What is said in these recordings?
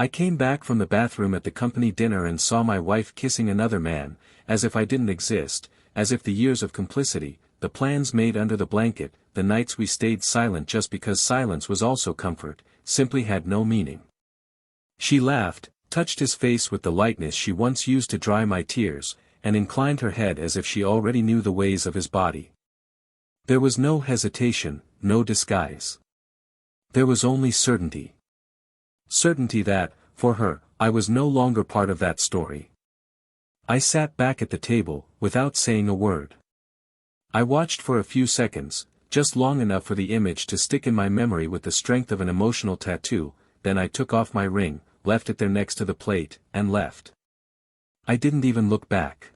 I came back from the bathroom at the company dinner and saw my wife kissing another man, as if I didn't exist, as if the years of complicity, the plans made under the blanket, the nights we stayed silent just because silence was also comfort, simply had no meaning. She laughed, touched his face with the lightness she once used to dry my tears, and inclined her head as if she already knew the ways of his body. There was no hesitation, no disguise. There was only certainty. Certainty that, for her, I was no longer part of that story. I sat back at the table, without saying a word. I watched for a few seconds, just long enough for the image to stick in my memory with the strength of an emotional tattoo, then I took off my ring, left it there next to the plate, and left. I didn't even look back.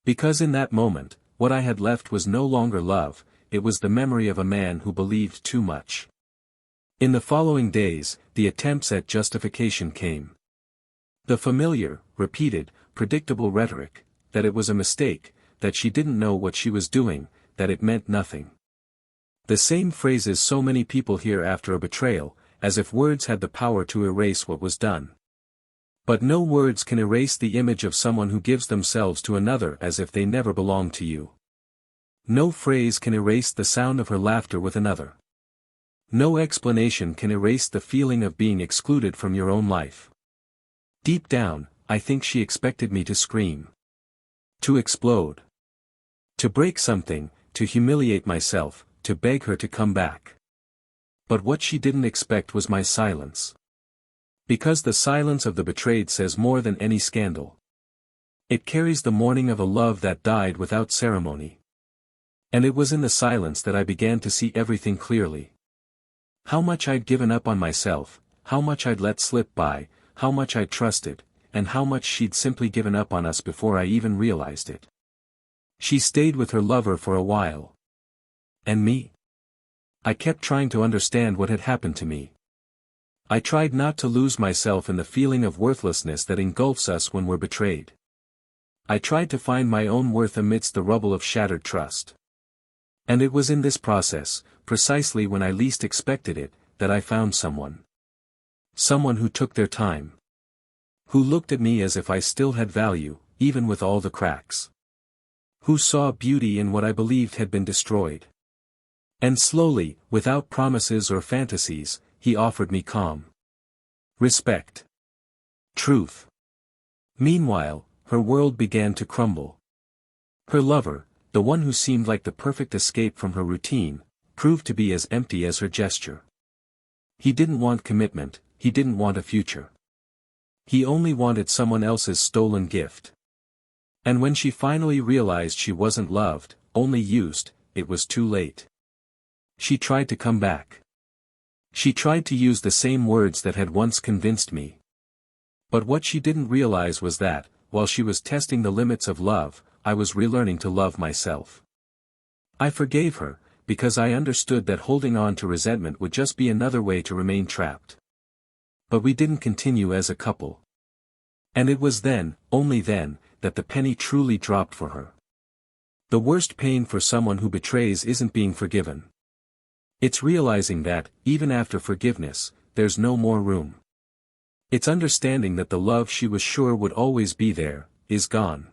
Because in that moment, what I had left was no longer love, it was the memory of a man who believed too much. In the following days, the attempts at justification came. The familiar, repeated, predictable rhetoric, that it was a mistake, that she didn't know what she was doing, that it meant nothing. The same phrases so many people hear after a betrayal, as if words had the power to erase what was done. But no words can erase the image of someone who gives themselves to another as if they never belonged to you. No phrase can erase the sound of her laughter with another. No explanation can erase the feeling of being excluded from your own life. Deep down, I think she expected me to scream. To explode. To break something, to humiliate myself, to beg her to come back. But what she didn't expect was my silence. Because the silence of the betrayed says more than any scandal. It carries the mourning of a love that died without ceremony. And it was in the silence that I began to see everything clearly. How much I'd given up on myself, how much I'd let slip by, how much I'd trusted, and how much she'd simply given up on us before I even realized it. She stayed with her lover for a while. And me? I kept trying to understand what had happened to me. I tried not to lose myself in the feeling of worthlessness that engulfs us when we're betrayed. I tried to find my own worth amidst the rubble of shattered trust. And it was in this process, precisely when I least expected it, that I found someone. Someone who took their time. Who looked at me as if I still had value, even with all the cracks. Who saw beauty in what I believed had been destroyed. And slowly, without promises or fantasies, he offered me calm. Respect. Truth. Meanwhile, her world began to crumble. Her lover, the one who seemed like the perfect escape from her routine, proved to be as empty as her gesture. He didn't want commitment, he didn't want a future. He only wanted someone else's stolen gift. And when she finally realized she wasn't loved, only used, it was too late. She tried to come back. She tried to use the same words that had once convinced me. But what she didn't realize was that, while she was testing the limits of love, I was relearning to love myself. I forgave her, because I understood that holding on to resentment would just be another way to remain trapped. But we didn't continue as a couple. And it was then, only then, that the penny truly dropped for her. The worst pain for someone who betrays isn't being forgiven. It's realizing that, even after forgiveness, there's no more room. It's understanding that the love she was sure would always be there, is gone.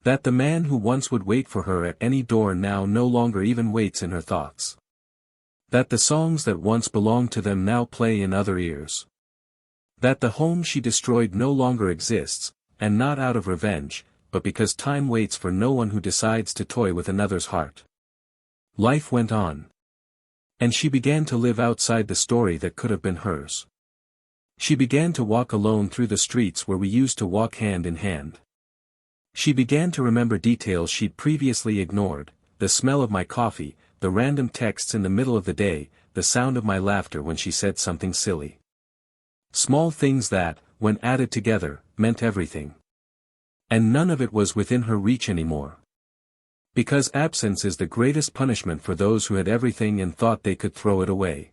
That the man who once would wait for her at any door now no longer even waits in her thoughts. That the songs that once belonged to them now play in other ears. That the home she destroyed no longer exists, and not out of revenge, but because time waits for no one who decides to toy with another's heart. Life went on. And she began to live outside the story that could have been hers. She began to walk alone through the streets where we used to walk hand in hand. She began to remember details she'd previously ignored, the smell of my coffee, the random texts in the middle of the day, the sound of my laughter when she said something silly. Small things that, when added together, meant everything. And none of it was within her reach anymore. Because absence is the greatest punishment for those who had everything and thought they could throw it away.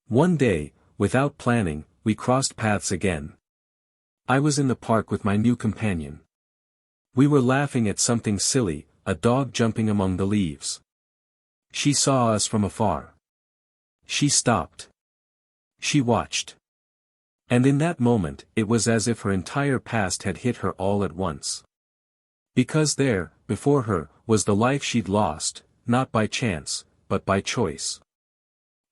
One day, without planning, we crossed paths again. I was in the park with my new companion. We were laughing at something silly, a dog jumping among the leaves. She saw us from afar. She stopped. She watched. And in that moment, it was as if her entire past had hit her all at once. Because there, before her, was the life she'd lost, not by chance, but by choice.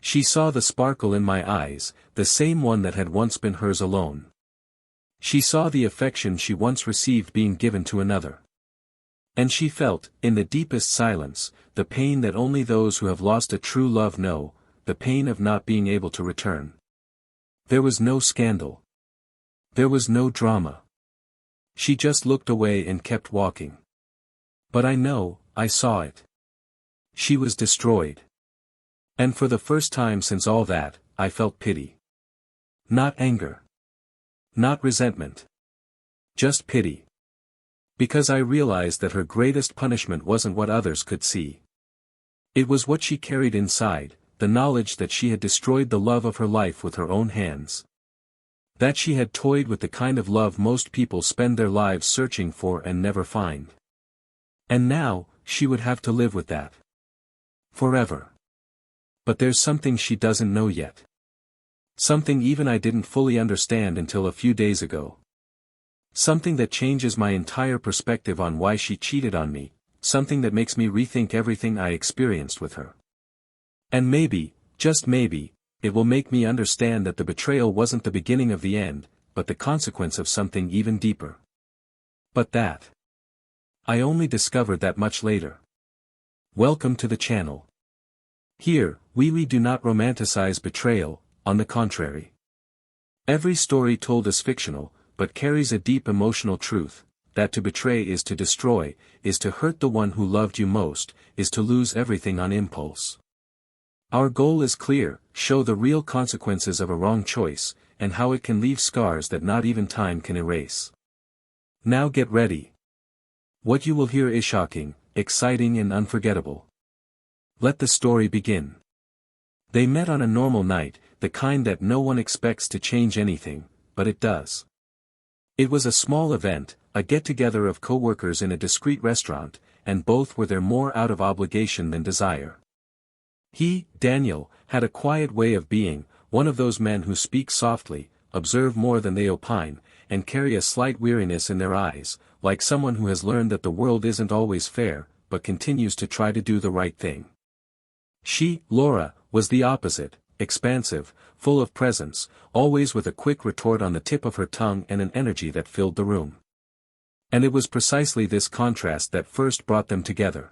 She saw the sparkle in my eyes, the same one that had once been hers alone. She saw the affection she once received being given to another. And she felt, in the deepest silence, the pain that only those who have lost a true love know, the pain of not being able to return. There was no scandal. There was no drama. She just looked away and kept walking. But I saw it. She was destroyed. And for the first time since all that, I felt pity. Not anger. Not resentment. Just pity. Because I realized that her greatest punishment wasn't what others could see. It was what she carried inside, the knowledge that she had destroyed the love of her life with her own hands. That she had toyed with the kind of love most people spend their lives searching for and never find. And now, she would have to live with that. Forever. But there's something she doesn't know yet. Something even I didn't fully understand until a few days ago. Something that changes my entire perspective on why she cheated on me, something that makes me rethink everything I experienced with her. And maybe, just maybe, it will make me understand that the betrayal wasn't the beginning of the end, but the consequence of something even deeper. But that. I only discovered that much later. Welcome to the channel. Here, we do not romanticize betrayal, on the contrary. Every story told is fictional, but carries a deep emotional truth, that to betray is to destroy, is to hurt the one who loved you most, is to lose everything on impulse. Our goal is clear: show the real consequences of a wrong choice, and how it can leave scars that not even time can erase. Now get ready. What you will hear is shocking, exciting and unforgettable. Let the story begin. They met on a normal night, the kind that no one expects to change anything, but it does. It was a small event, a get-together of co-workers in a discreet restaurant, and both were there more out of obligation than desire. He, Daniel, had a quiet way of being, one of those men who speak softly, observe more than they opine, and carry a slight weariness in their eyes, like someone who has learned that the world isn't always fair, but continues to try to do the right thing. She, Laura, was the opposite, expansive, full of presence, always with a quick retort on the tip of her tongue and an energy that filled the room. And it was precisely this contrast that first brought them together.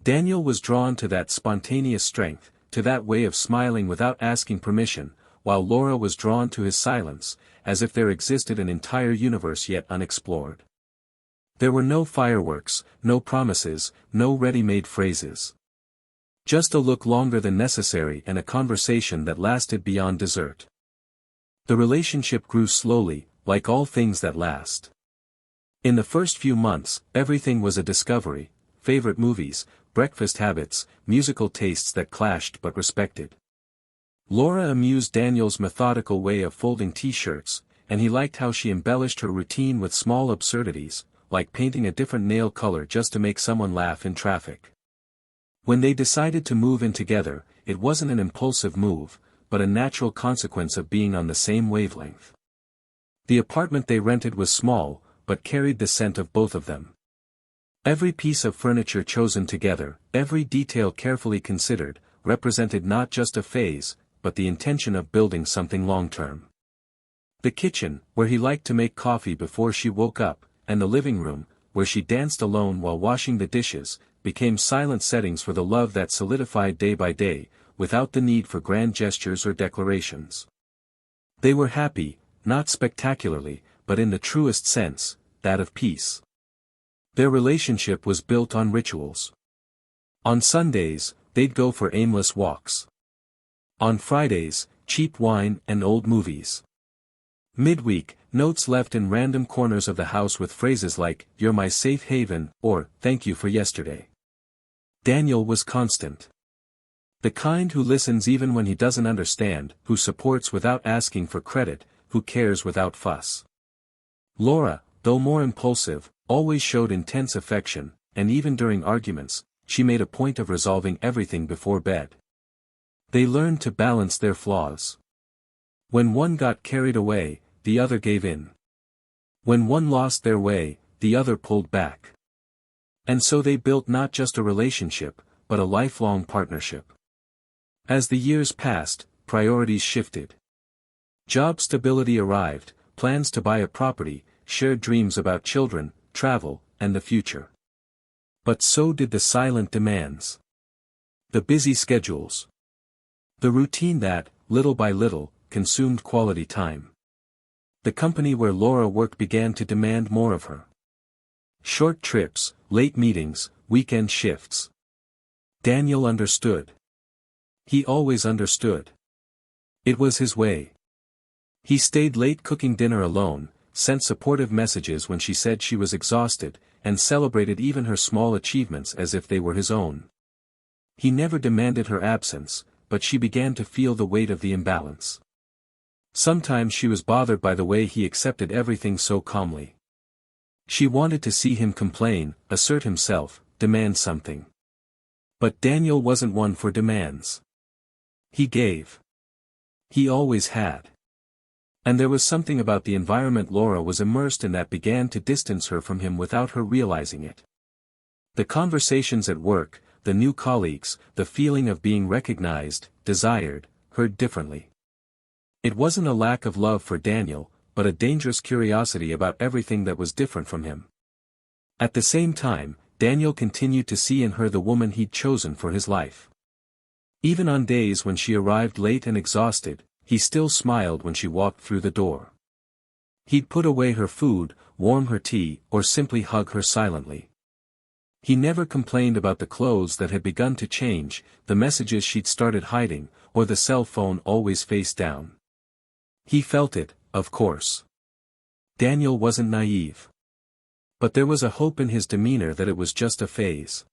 Daniel was drawn to that spontaneous strength, to that way of smiling without asking permission, while Laura was drawn to his silence, as if there existed an entire universe yet unexplored. There were no fireworks, no promises, no ready-made phrases. Just a look longer than necessary and a conversation that lasted beyond dessert. The relationship grew slowly, like all things that last. In the first few months, everything was a discovery: favorite movies, breakfast habits, musical tastes that clashed but respected. Laura amused Daniel's methodical way of folding t-shirts, and he liked how she embellished her routine with small absurdities, like painting a different nail color just to make someone laugh in traffic. When they decided to move in together, it wasn't an impulsive move, but a natural consequence of being on the same wavelength. The apartment they rented was small, but carried the scent of both of them. Every piece of furniture chosen together, every detail carefully considered, represented not just a phase, but the intention of building something long-term. The kitchen, where he liked to make coffee before she woke up, and the living room, where she danced alone while washing the dishes, became silent settings for the love that solidified day by day, without the need for grand gestures or declarations. They were happy, not spectacularly, but in the truest sense, that of peace. Their relationship was built on rituals. On Sundays, they'd go for aimless walks. On Fridays, cheap wine and old movies. Midweek, notes left in random corners of the house with phrases like, "You're my safe haven," or, "Thank you for yesterday." Daniel was constant. The kind who listens even when he doesn't understand, who supports without asking for credit, who cares without fuss. Laura, though more impulsive, always showed intense affection, and even during arguments, she made a point of resolving everything before bed. They learned to balance their flaws. When one got carried away, the other gave in. When one lost their way, the other pulled back. And so they built not just a relationship, but a lifelong partnership. As the years passed, priorities shifted. Job stability arrived, plans to buy a property, shared dreams about children, travel, and the future. But so did the silent demands. The busy schedules. The routine that, little by little, consumed quality time. The company where Laura worked began to demand more of her. Short trips, late meetings, weekend shifts. Daniel understood. He always understood. It was his way. He stayed late cooking dinner alone, sent supportive messages when she said she was exhausted, and celebrated even her small achievements as if they were his own. He never demanded her absence, but she began to feel the weight of the imbalance. Sometimes she was bothered by the way he accepted everything so calmly. She wanted to see him complain, assert himself, demand something. But Daniel wasn't one for demands. He gave. He always had. And there was something about the environment Laura was immersed in that began to distance her from him without her realizing it. The conversations at work, the new colleagues, the feeling of being recognized, desired, heard differently. It wasn't a lack of love for Daniel, but a dangerous curiosity about everything that was different from him. At the same time, Daniel continued to see in her the woman he'd chosen for his life. Even on days when she arrived late and exhausted, he still smiled when she walked through the door. He'd put away her food, warm her tea, or simply hug her silently. He never complained about the clothes that had begun to change, the messages she'd started hiding, or the cell phone always face down. He felt it, of course. Daniel wasn't naive. But there was a hope in his demeanor that it was just a phase.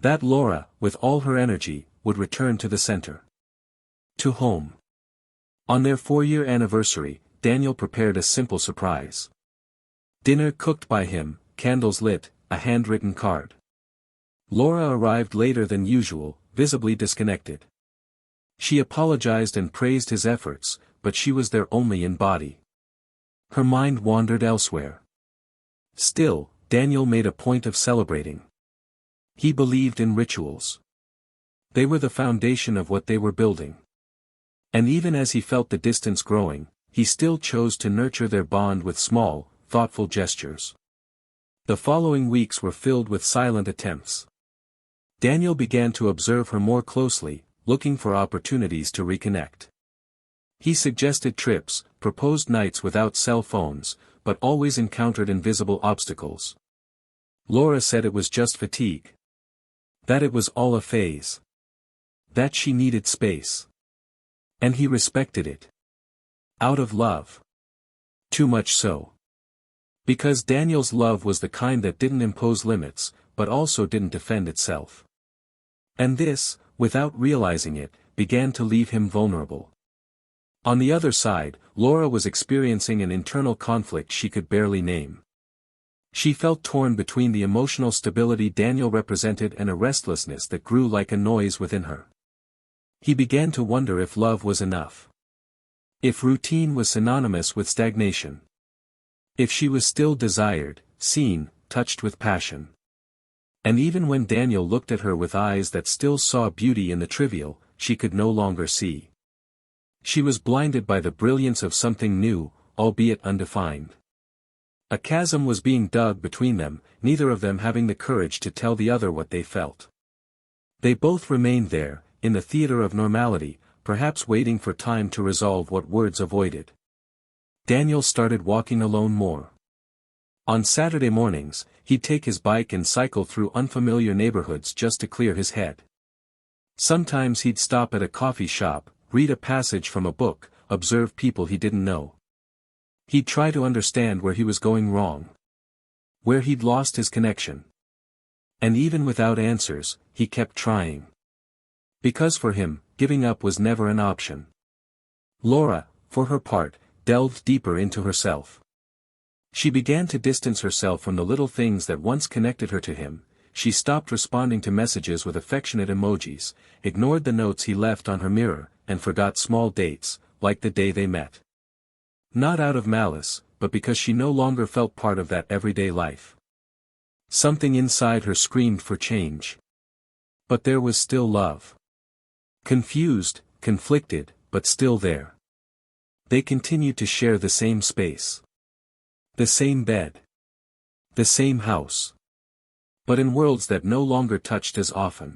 That Laura, with all her energy, would return to the center. To home. On their 4-year anniversary, Daniel prepared a simple surprise. Dinner cooked by him, candles lit, a handwritten card. Laura arrived later than usual, visibly disconnected. She apologized and praised his efforts, but she was there only in body. Her mind wandered elsewhere. Still, Daniel made a point of celebrating. He believed in rituals. They were the foundation of what they were building. And even as he felt the distance growing, he still chose to nurture their bond with small, thoughtful gestures. The following weeks were filled with silent attempts. Daniel began to observe her more closely, looking for opportunities to reconnect. He suggested trips, proposed nights without cell phones, but always encountered invisible obstacles. Laura said it was just fatigue. That it was all a phase. That she needed space. And he respected it. Out of love. Too much so. Because Daniel's love was the kind that didn't impose limits, but also didn't defend itself. And this, without realizing it, began to leave him vulnerable. On the other side, Laura was experiencing an internal conflict she could barely name. She felt torn between the emotional stability Daniel represented and a restlessness that grew like a noise within her. He began to wonder if love was enough. If routine was synonymous with stagnation. If she was still desired, seen, touched with passion. And even when Daniel looked at her with eyes that still saw beauty in the trivial, she could no longer see. She was blinded by the brilliance of something new, albeit undefined. A chasm was being dug between them, neither of them having the courage to tell the other what they felt. They both remained there, in the theater of normality, perhaps waiting for time to resolve what words avoided. Daniel started walking alone more. On Saturday mornings, he'd take his bike and cycle through unfamiliar neighborhoods just to clear his head. Sometimes he'd stop at a coffee shop, read a passage from a book, observe people he didn't know. He'd try to understand where he was going wrong. Where he'd lost his connection. And even without answers, he kept trying. Because for him, giving up was never an option. Laura, for her part, delved deeper into herself. She began to distance herself from the little things that once connected her to him. She stopped responding to messages with affectionate emojis, ignored the notes he left on her mirror, and forgot small dates, like the day they met. Not out of malice, but because she no longer felt part of that everyday life. Something inside her screamed for change. But there was still love. Confused, conflicted, but still there. They continued to share the same space. The same bed. The same house. But in worlds that no longer touched as often.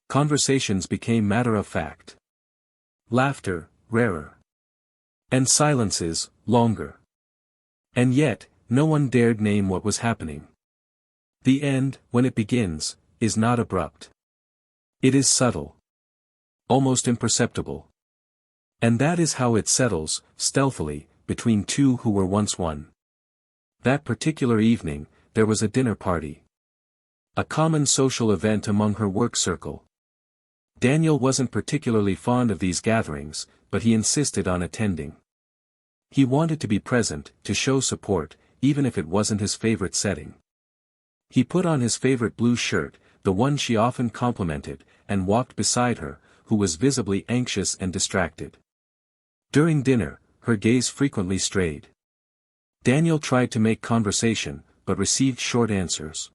Conversations became matter-of-fact. Laughter, rarer. And silences, longer. And yet, no one dared name what was happening. The end, when it begins, is not abrupt. It is subtle. Almost imperceptible. And that is how it settles, stealthily, between two who were once one. That particular evening, there was a dinner party. A common social event among her work circle. Daniel wasn't particularly fond of these gatherings, but he insisted on attending. He wanted to be present, to show support, even if it wasn't his favorite setting. He put on his favorite blue shirt, the one she often complimented, and walked beside her, who was visibly anxious and distracted. During dinner, her gaze frequently strayed. Daniel tried to make conversation, but received short answers.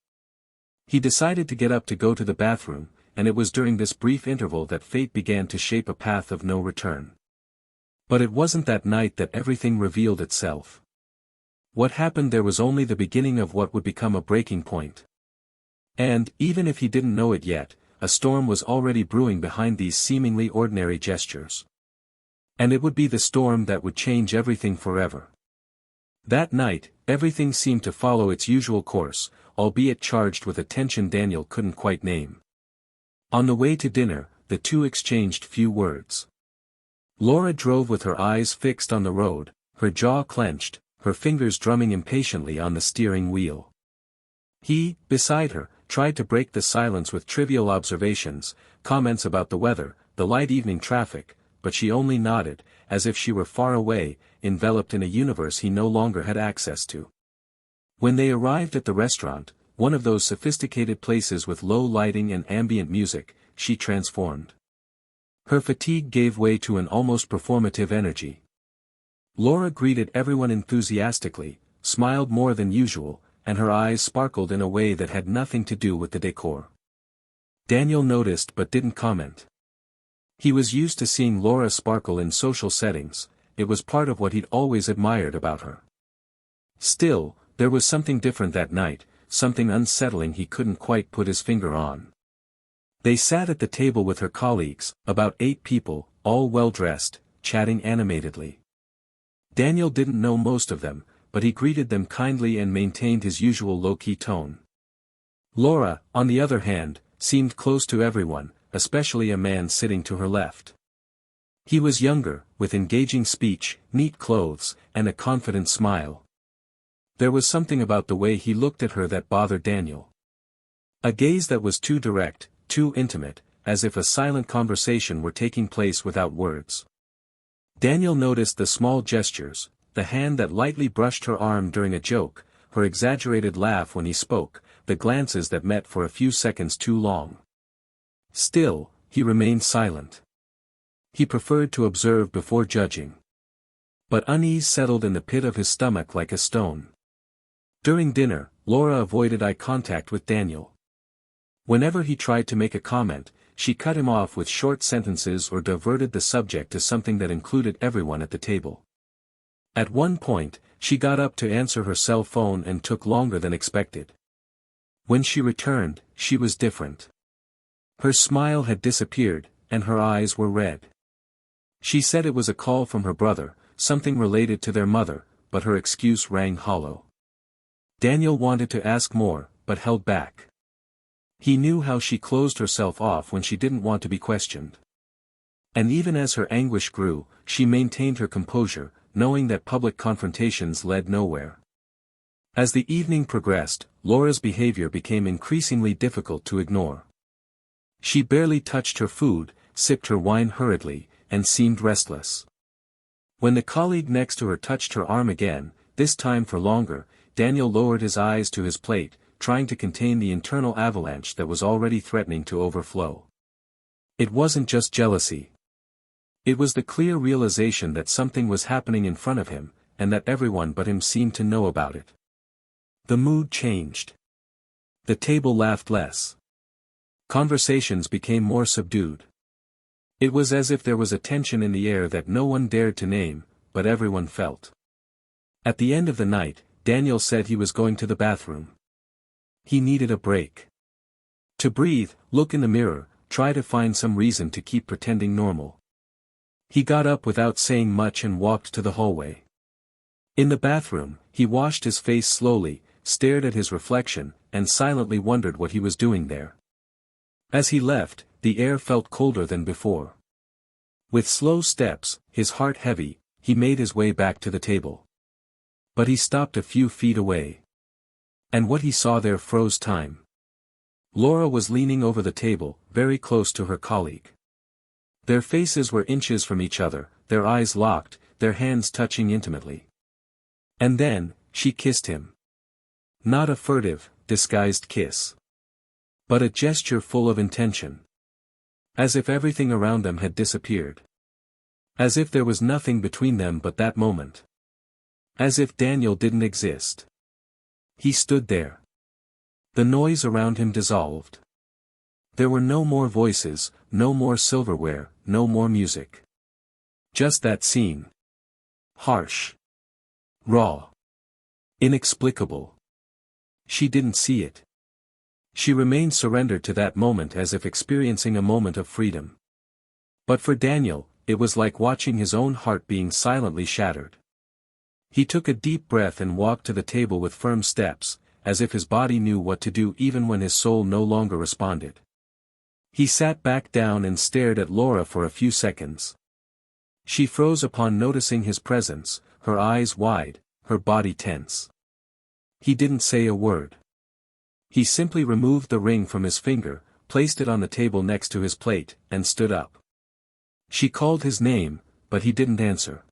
He decided to get up to go to the bathroom, and it was during this brief interval that fate began to shape a path of no return. But it wasn't that night that everything revealed itself. What happened there was only the beginning of what would become a breaking point. And, even if he didn't know it yet, a storm was already brewing behind these seemingly ordinary gestures. And it would be the storm that would change everything forever. That night, everything seemed to follow its usual course, albeit charged with a tension Daniel couldn't quite name. On the way to dinner, the two exchanged few words. Laura drove with her eyes fixed on the road, her jaw clenched, her fingers drumming impatiently on the steering wheel. He, beside her, tried to break the silence with trivial observations, comments about the weather, the light evening traffic, but she only nodded, as if she were far away, enveloped in a universe he no longer had access to. When they arrived at the restaurant, one of those sophisticated places with low lighting and ambient music, she transformed. Her fatigue gave way to an almost performative energy. Laura greeted everyone enthusiastically, smiled more than usual, and her eyes sparkled in a way that had nothing to do with the decor. Daniel noticed but didn't comment. He was used to seeing Laura sparkle in social settings, it was part of what he'd always admired about her. Still, there was something different that night, something unsettling he couldn't quite put his finger on. They sat at the table with her colleagues, about 8 people, all well-dressed, chatting animatedly. Daniel didn't know most of them, but he greeted them kindly and maintained his usual low-key tone. Laura, on the other hand, seemed close to everyone, especially a man sitting to her left. He was younger, with engaging speech, neat clothes, and a confident smile. There was something about the way he looked at her that bothered Daniel. A gaze that was too direct, too intimate, as if a silent conversation were taking place without words. Daniel noticed the small gestures, the hand that lightly brushed her arm during a joke, her exaggerated laugh when he spoke, the glances that met for a few seconds too long. Still, he remained silent. He preferred to observe before judging. But unease settled in the pit of his stomach like a stone. During dinner, Laura avoided eye contact with Daniel. Whenever he tried to make a comment, she cut him off with short sentences or diverted the subject to something that included everyone at the table. At one point, she got up to answer her cell phone and took longer than expected. When she returned, she was different. Her smile had disappeared, and her eyes were red. She said it was a call from her brother, something related to their mother, but her excuse rang hollow. Daniel wanted to ask more, but held back. He knew how she closed herself off when she didn't want to be questioned. And even as her anguish grew, she maintained her composure, knowing that public confrontations led nowhere. As the evening progressed, Laura's behavior became increasingly difficult to ignore. She barely touched her food, sipped her wine hurriedly, and seemed restless. When the colleague next to her touched her arm again, this time for longer, Daniel lowered his eyes to his plate, trying to contain the internal avalanche that was already threatening to overflow. It wasn't just jealousy. It was the clear realization that something was happening in front of him, and that everyone but him seemed to know about it. The mood changed. The table laughed less. Conversations became more subdued. It was as if there was a tension in the air that no one dared to name, but everyone felt. At the end of the night, Daniel said he was going to the bathroom. He needed a break. To breathe, look in the mirror, try to find some reason to keep pretending normal. He got up without saying much and walked to the hallway. In the bathroom, he washed his face slowly, stared at his reflection, and silently wondered what he was doing there. As he left, the air felt colder than before. With slow steps, his heart heavy, he made his way back to the table. But he stopped a few feet away. And what he saw there froze time. Laura was leaning over the table, very close to her colleague. Their faces were inches from each other, their eyes locked, their hands touching intimately. And then, she kissed him. Not a furtive, disguised kiss. But a gesture full of intention. As if everything around them had disappeared. As if there was nothing between them but that moment. As if Daniel didn't exist. He stood there. The noise around him dissolved. There were no more voices, no more silverware, no more music. Just that scene. Harsh. Raw. Inexplicable. She didn't see it. She remained surrendered to that moment as if experiencing a moment of freedom. But for Daniel, it was like watching his own heart being silently shattered. He took a deep breath and walked to the table with firm steps, as if his body knew what to do even when his soul no longer responded. He sat back down and stared at Laura for a few seconds. She froze upon noticing his presence, her eyes wide, her body tense. He didn't say a word. He simply removed the ring from his finger, placed it on the table next to his plate, and stood up. She called his name, but he didn't answer.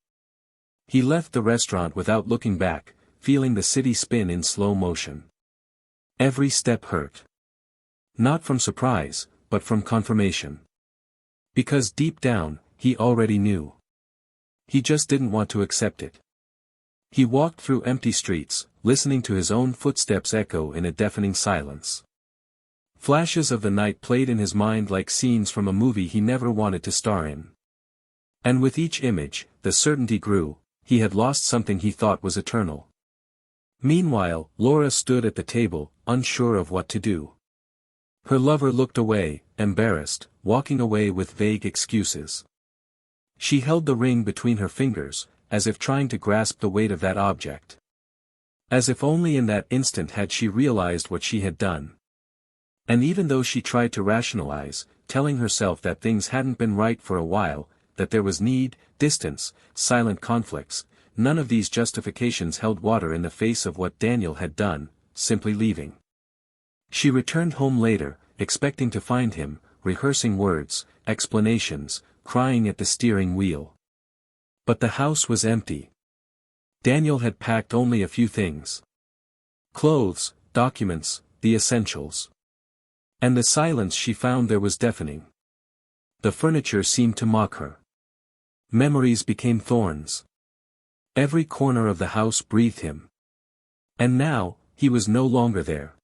He left the restaurant without looking back, feeling the city spin in slow motion. Every step hurt. Not from surprise, but from confirmation. Because deep down, he already knew. He just didn't want to accept it. He walked through empty streets, listening to his own footsteps echo in a deafening silence. Flashes of the night played in his mind like scenes from a movie he never wanted to star in. And with each image, the certainty grew, he had lost something he thought was eternal. Meanwhile, Laura stood at the table, unsure of what to do. Her lover looked away, embarrassed, walking away with vague excuses. She held the ring between her fingers, as if trying to grasp the weight of that object. As if only in that instant had she realized what she had done. And even though she tried to rationalize, telling herself that things hadn't been right for a while, that there was need, distance, silent conflicts, none of these justifications held water in the face of what Daniel had done, simply leaving. She returned home later, expecting to find him, rehearsing words, explanations, crying at the steering wheel. But the house was empty. Daniel had packed only a few things. Clothes, documents, the essentials. And the silence she found there was deafening. The furniture seemed to mock her. Memories became thorns. Every corner of the house breathed him. And now, he was no longer there.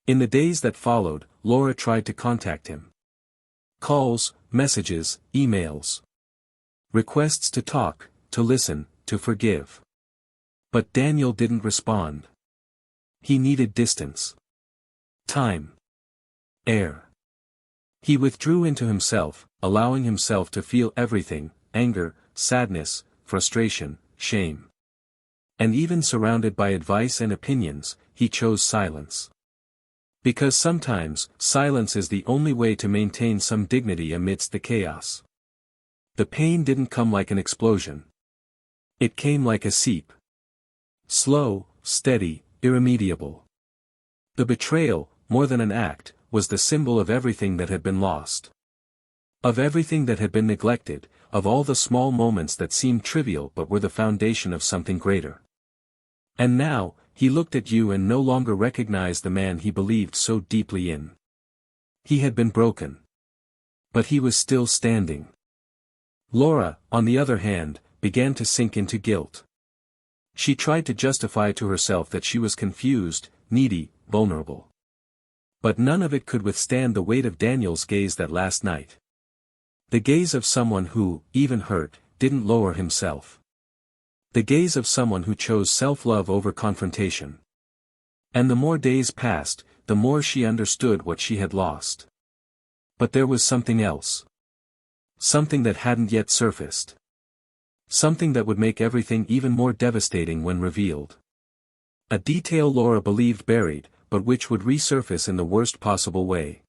In the days that followed, Laura tried to contact him. Calls, messages, emails. Requests to talk, to listen, to forgive. But Daniel didn't respond. He needed distance. Time. Air. He withdrew into himself, allowing himself to feel everything, anger, sadness, frustration, shame. And even surrounded by advice and opinions, he chose silence. Because sometimes, silence is the only way to maintain some dignity amidst the chaos. The pain didn't come like an explosion. It came like a seep. Slow, steady, irremediable. The betrayal, more than an act, was the symbol of everything that had been lost. Of everything that had been neglected, of all the small moments that seemed trivial but were the foundation of something greater. And now, he looked at you and no longer recognized the man he believed so deeply in. He had been broken. But he was still standing. Laura, on the other hand, began to sink into guilt. She tried to justify to herself that she was confused, needy, vulnerable. But none of it could withstand the weight of Daniel's gaze that last night. The gaze of someone who, even hurt, didn't lower himself. The gaze of someone who chose self-love over confrontation. And the more days passed, the more she understood what she had lost. But there was something else. Something that hadn't yet surfaced. Something that would make everything even more devastating when revealed. A detail Laura believed buried, but which would resurface in the worst possible way.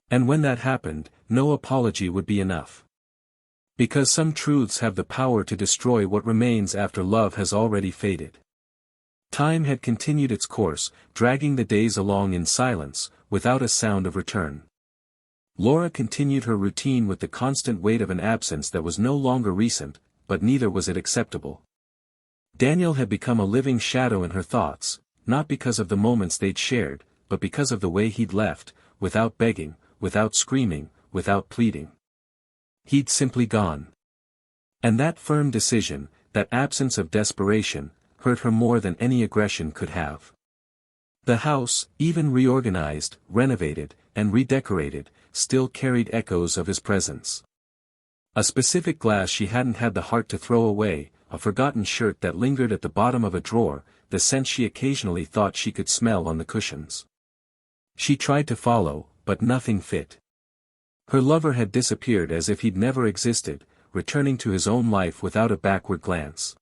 And when that happened, no apology would be enough. Because some truths have the power to destroy what remains after love has already faded. Time had continued its course, dragging the days along in silence, without a sound of return. Laura continued her routine with the constant weight of an absence that was no longer recent, but neither was it acceptable. Daniel had become a living shadow in her thoughts, not because of the moments they'd shared, but because of the way he'd left, without begging, without screaming, without pleading. He'd simply gone. And that firm decision, that absence of desperation, hurt her more than any aggression could have. The house, even reorganized, renovated, and redecorated, still carried echoes of his presence. A specific glass she hadn't had the heart to throw away, a forgotten shirt that lingered at the bottom of a drawer, the scent she occasionally thought she could smell on the cushions. She tried to follow, but nothing fit. Her lover had disappeared as if he'd never existed, returning to his own life without a backward glance.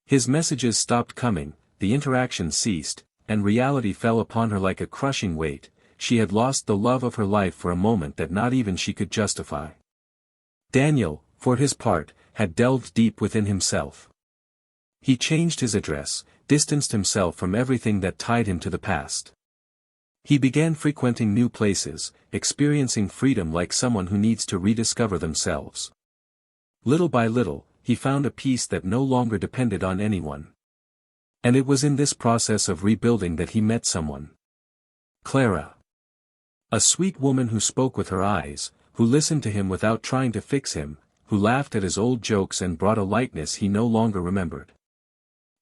His messages stopped coming, the interaction ceased, and reality fell upon her like a crushing weight. She had lost the love of her life for a moment that not even she could justify. Daniel, for his part, had delved deep within himself. He changed his address, distanced himself from everything that tied him to the past. He began frequenting new places, experiencing freedom like someone who needs to rediscover themselves. Little by little, he found a peace that no longer depended on anyone. And it was in this process of rebuilding that he met someone. Clara. A sweet woman who spoke with her eyes, who listened to him without trying to fix him, who laughed at his old jokes and brought a lightness he no longer remembered.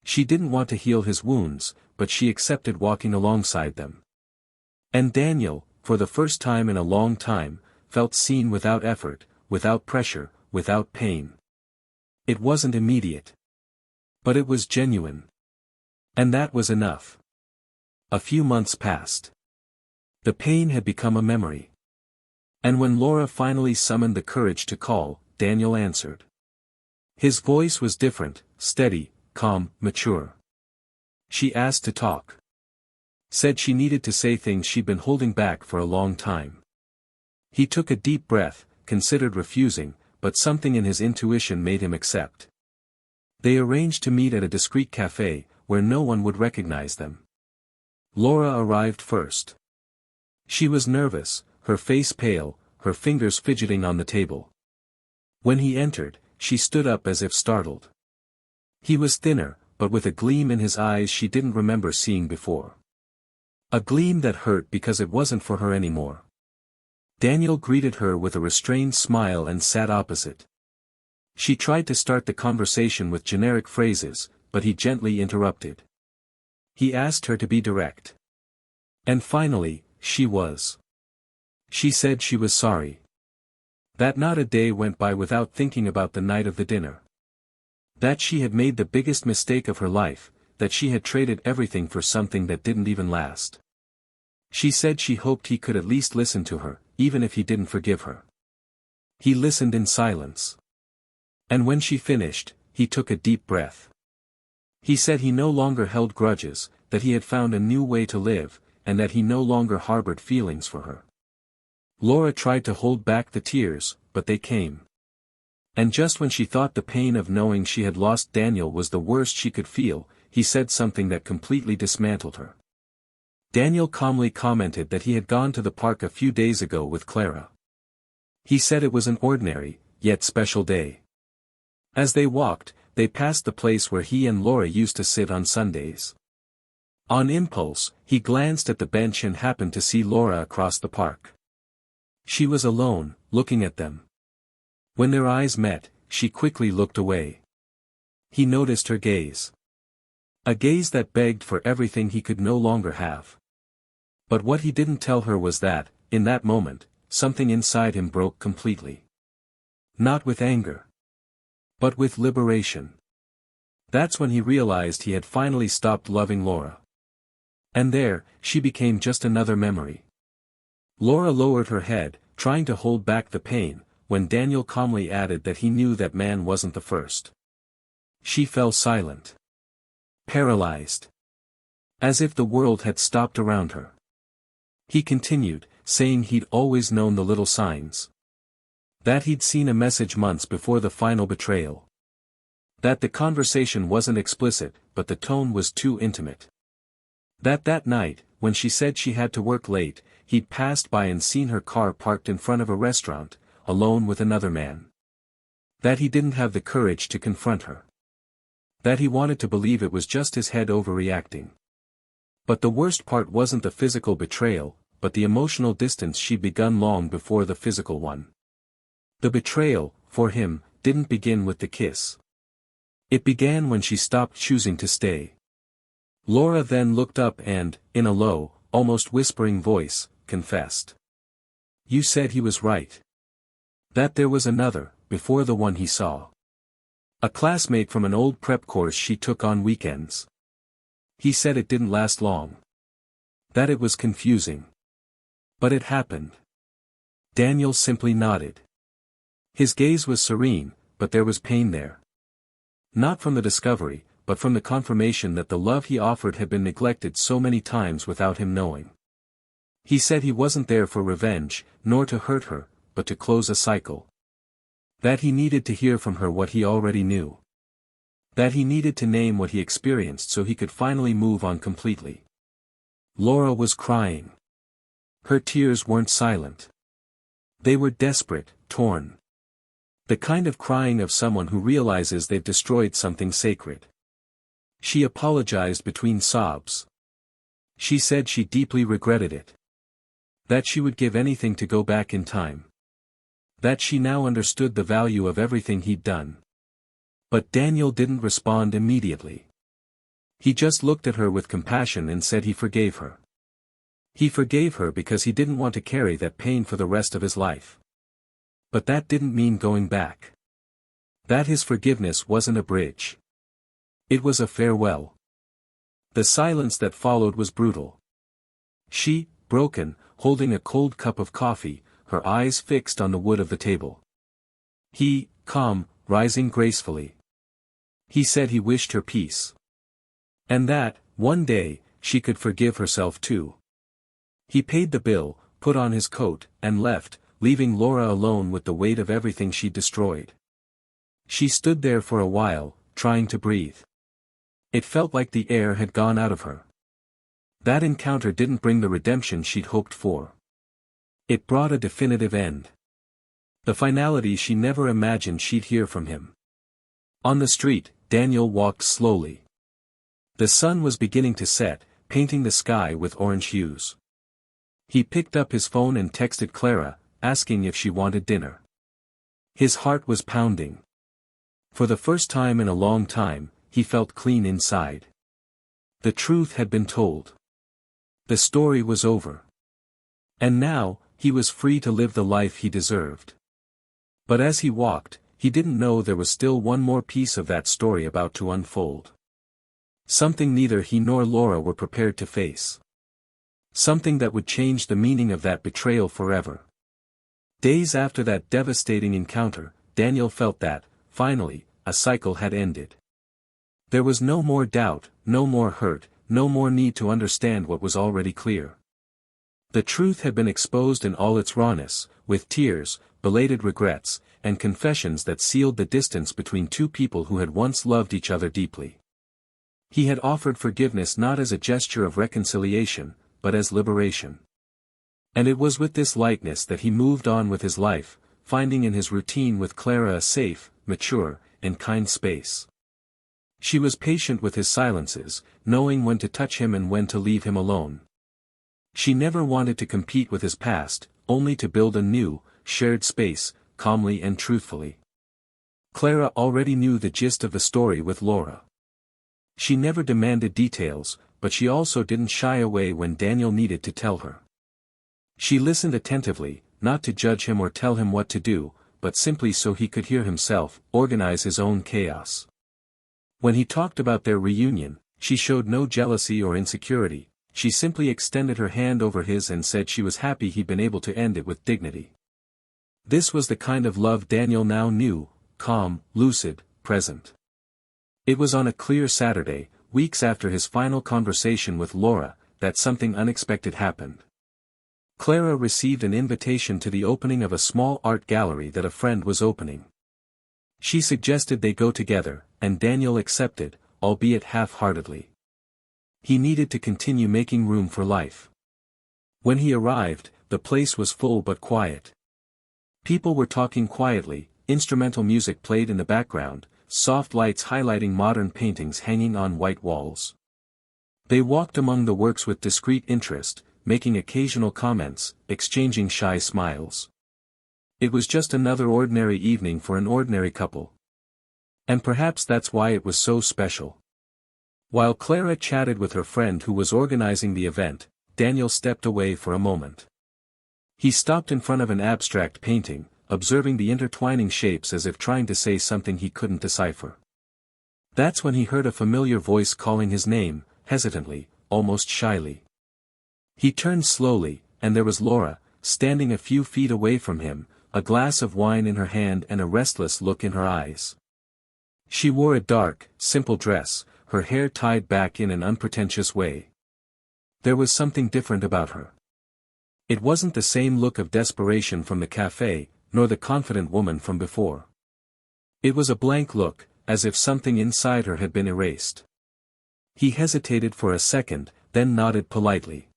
She didn't want to heal his wounds, but she accepted walking alongside them. And Daniel, for the first time in a long time, felt seen without effort, without pressure, without pain. It wasn't immediate. But it was genuine. And that was enough. A few months passed. The pain had become a memory. And when Laura finally summoned the courage to call, Daniel answered. His voice was different, steady, calm, mature. She asked to talk. Said she needed to say things she'd been holding back for a long time. He took a deep breath, considered refusing, but something in his intuition made him accept. They arranged to meet at a discreet cafe, where no one would recognize them. Laura arrived first. She was nervous, her face pale, her fingers fidgeting on the table. When he entered, she stood up as if startled. He was thinner, but with a gleam in his eyes she didn't remember seeing before. A gleam that hurt because it wasn't for her anymore. Daniel greeted her with a restrained smile and sat opposite. She tried to start the conversation with generic phrases, but he gently interrupted. He asked her to be direct. And finally, she was. She said she was sorry. That not a day went by without thinking about the night of the dinner. That she had made the biggest mistake of her life, that she had traded everything for something that didn't even last. She said she hoped he could at least listen to her, even if he didn't forgive her. He listened in silence. And when she finished, he took a deep breath. He said he no longer held grudges, that he had found a new way to live, and that he no longer harbored feelings for her. Laura tried to hold back the tears, but they came. And just when she thought the pain of knowing she had lost Daniel was the worst she could feel, he said something that completely dismantled her. Daniel calmly commented that he had gone to the park a few days ago with Clara. He said it was an ordinary, yet special day. As they walked, they passed the place where he and Laura used to sit on Sundays. On impulse, he glanced at the bench and happened to see Laura across the park. She was alone, looking at them. When their eyes met, she quickly looked away. He noticed her gaze. A gaze that begged for everything he could no longer have. But what he didn't tell her was that, in that moment, something inside him broke completely. Not with anger, but with liberation. That's when he realized he had finally stopped loving Laura. And there, she became just another memory. Laura lowered her head, trying to hold back the pain, when Daniel calmly added that he knew that man wasn't the first. She fell silent. Paralyzed. As if the world had stopped around her. He continued, saying he'd always known the little signs. That he'd seen a message months before the final betrayal. That the conversation wasn't explicit, but the tone was too intimate. That night, when she said she had to work late, he'd passed by and seen her car parked in front of a restaurant, alone with another man. That he didn't have the courage to confront her. That he wanted to believe it was just his head overreacting. But the worst part wasn't the physical betrayal, but the emotional distance she'd begun long before the physical one. The betrayal, for him, didn't begin with the kiss. It began when she stopped choosing to stay. Laura then looked up and, in a low, almost whispering voice, confessed. "You said he was right. That there was another, before the one he saw. A classmate from an old prep course she took on weekends. He said it didn't last long. That it was confusing. But it happened." Daniel simply nodded. His gaze was serene, but there was pain there. Not from the discovery, but from the confirmation that the love he offered had been neglected so many times without him knowing. He said he wasn't there for revenge, nor to hurt her, but to close a cycle. That he needed to hear from her what he already knew. That he needed to name what he experienced so he could finally move on completely. Laura was crying. Her tears weren't silent. They were desperate, torn. The kind of crying of someone who realizes they've destroyed something sacred. She apologized between sobs. She said she deeply regretted it. That she would give anything to go back in time. That she now understood the value of everything he'd done. But Daniel didn't respond immediately. He just looked at her with compassion and said he forgave her. He forgave her because he didn't want to carry that pain for the rest of his life. But that didn't mean going back. That his forgiveness wasn't a bridge. It was a farewell. The silence that followed was brutal. She, broken, holding a cold cup of coffee, her eyes fixed on the wood of the table. He, calm, rising gracefully. He said he wished her peace. And that, one day, she could forgive herself too. He paid the bill, put on his coat, and left, leaving Laura alone with the weight of everything she'd destroyed. She stood there for a while, trying to breathe. It felt like the air had gone out of her. That encounter didn't bring the redemption she'd hoped for. It brought a definitive end. The finality she never imagined she'd hear from him. On the street, Daniel walked slowly. The sun was beginning to set, painting the sky with orange hues. He picked up his phone and texted Clara, asking if she wanted dinner. His heart was pounding. For the first time in a long time, he felt clean inside. The truth had been told. The story was over. And now, he was free to live the life he deserved. But as he walked, he didn't know there was still one more piece of that story about to unfold. Something neither he nor Laura were prepared to face. Something that would change the meaning of that betrayal forever. Days after that devastating encounter, Daniel felt that, finally, a cycle had ended. There was no more doubt, no more hurt, no more need to understand what was already clear. The truth had been exposed in all its rawness, with tears, belated regrets, and confessions that sealed the distance between two people who had once loved each other deeply. He had offered forgiveness not as a gesture of reconciliation, but as liberation. And it was with this lightness that he moved on with his life, finding in his routine with Clara a safe, mature, and kind space. She was patient with his silences, knowing when to touch him and when to leave him alone. She never wanted to compete with his past, only to build a new, shared space, calmly and truthfully. Clara already knew the gist of the story with Laura. She never demanded details, but she also didn't shy away when Daniel needed to tell her. She listened attentively, not to judge him or tell him what to do, but simply so he could hear himself, organize his own chaos. When he talked about their reunion, she showed no jealousy or insecurity, she simply extended her hand over his and said she was happy he'd been able to end it with dignity. This was the kind of love Daniel now knew, calm, lucid, present. It was on a clear Saturday, weeks after his final conversation with Laura, that something unexpected happened. Clara received an invitation to the opening of a small art gallery that a friend was opening. She suggested they go together, and Daniel accepted, albeit half-heartedly. He needed to continue making room for life. When he arrived, the place was full but quiet. People were talking quietly, instrumental music played in the background, soft lights highlighting modern paintings hanging on white walls. They walked among the works with discreet interest, making occasional comments, exchanging shy smiles. It was just another ordinary evening for an ordinary couple. And perhaps that's why it was so special. While Clara chatted with her friend who was organizing the event, Daniel stepped away for a moment. He stopped in front of an abstract painting, observing the intertwining shapes as if trying to say something he couldn't decipher. That's when he heard a familiar voice calling his name, hesitantly, almost shyly. He turned slowly, and there was Laura, standing a few feet away from him, a glass of wine in her hand and a restless look in her eyes. She wore a dark, simple dress, her hair tied back in an unpretentious way. There was something different about her. It wasn't the same look of desperation from the cafe, nor the confident woman from before. It was a blank look, as if something inside her had been erased. He hesitated for a second, then nodded politely.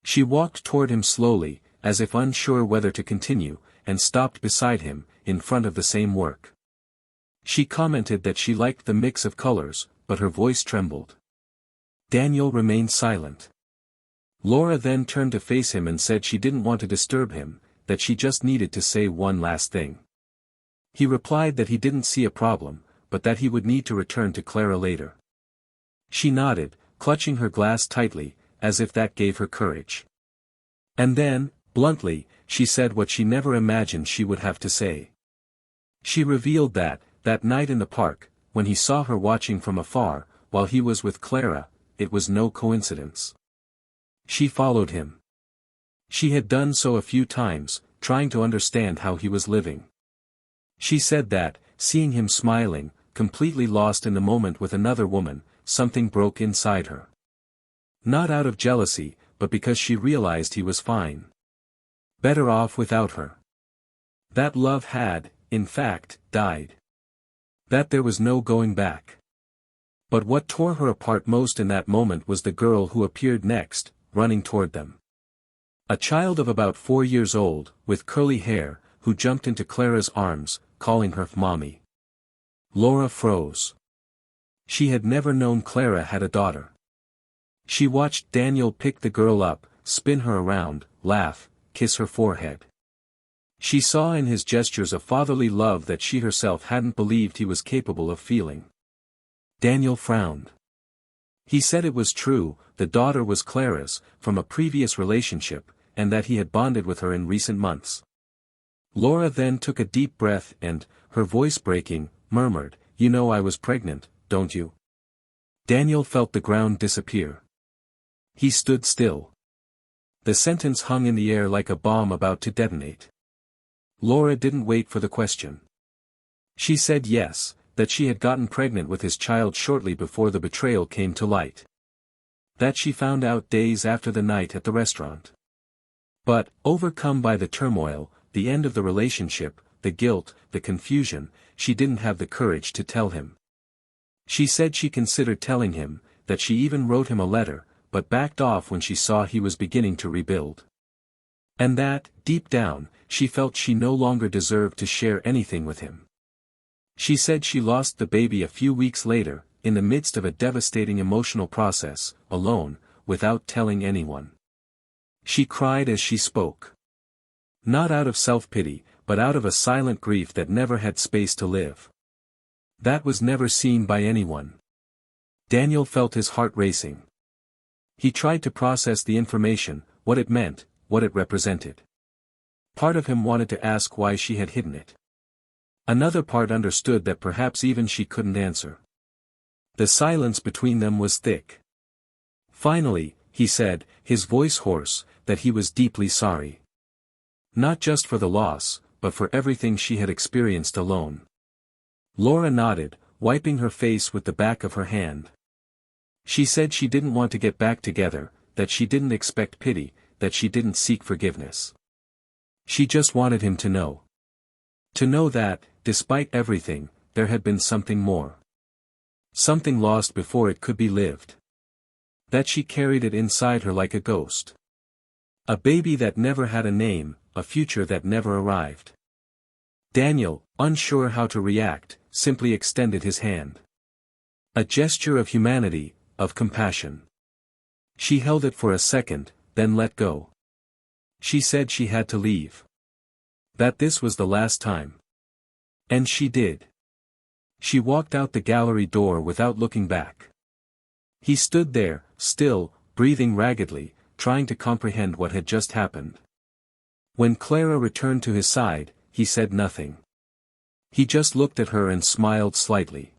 She walked toward him slowly, as if unsure whether to continue, and stopped beside him, in front of the same work. She commented that she liked the mix of colors, but her voice trembled. Daniel remained silent. Laura then turned to face him and said she didn't want to disturb him, that she just needed to say one last thing. He replied that he didn't see a problem, but that he would need to return to Clara later. She nodded, clutching her glass tightly, as if that gave her courage. And then, bluntly, she said what she never imagined she would have to say. She revealed that night in the park, when he saw her watching from afar, while he was with Clara, it was no coincidence. She followed him. She had done so a few times, trying to understand how he was living. She said that, seeing him smiling, completely lost in the moment with another woman, something broke inside her. Not out of jealousy, but because she realized he was fine. Better off without her. That love had, in fact, died. That there was no going back. But what tore her apart most in that moment was the girl who appeared next, running toward them. A child of about 4 years old, with curly hair, who jumped into Clara's arms, calling her Mommy. Laura froze. She had never known Clara had a daughter. She watched Daniel pick the girl up, spin her around, laugh, kiss her forehead. She saw in his gestures a fatherly love that she herself hadn't believed he was capable of feeling. Daniel frowned. He said it was true, the daughter was Clara's, from a previous relationship, and that he had bonded with her in recent months. Laura then took a deep breath and, her voice breaking, murmured, "You know I was pregnant, don't you?" Daniel felt the ground disappear. He stood still. The sentence hung in the air like a bomb about to detonate. Laura didn't wait for the question. She said yes, that she had gotten pregnant with his child shortly before the betrayal came to light. That she found out days after the night at the restaurant. But, overcome by the turmoil, the end of the relationship, the guilt, the confusion, she didn't have the courage to tell him. She said she considered telling him, that she even wrote him a letter, but backed off when she saw he was beginning to rebuild. And that, deep down, she felt she no longer deserved to share anything with him. She said she lost the baby a few weeks later, in the midst of a devastating emotional process, alone, without telling anyone. She cried as she spoke. Not out of self-pity, but out of a silent grief that never had space to live. That was never seen by anyone. Daniel felt his heart racing. He tried to process the information, what it meant, what it represented. Part of him wanted to ask why she had hidden it. Another part understood that perhaps even she couldn't answer. The silence between them was thick. Finally, he said, his voice hoarse, that he was deeply sorry. Not just for the loss, but for everything she had experienced alone. Laura nodded, wiping her face with the back of her hand. She said she didn't want to get back together, that she didn't expect pity, that she didn't seek forgiveness. She just wanted him to know. To know that, despite everything, there had been something more. Something lost before it could be lived. That she carried it inside her like a ghost. A baby that never had a name, a future that never arrived. Daniel, unsure how to react, simply extended his hand. A gesture of humanity, of compassion. She held it for a second, then let go. She said she had to leave. That this was the last time. And she did. She walked out the gallery door without looking back. He stood there, still, breathing raggedly, trying to comprehend what had just happened. When Clara returned to his side, he said nothing. He just looked at her and smiled slightly.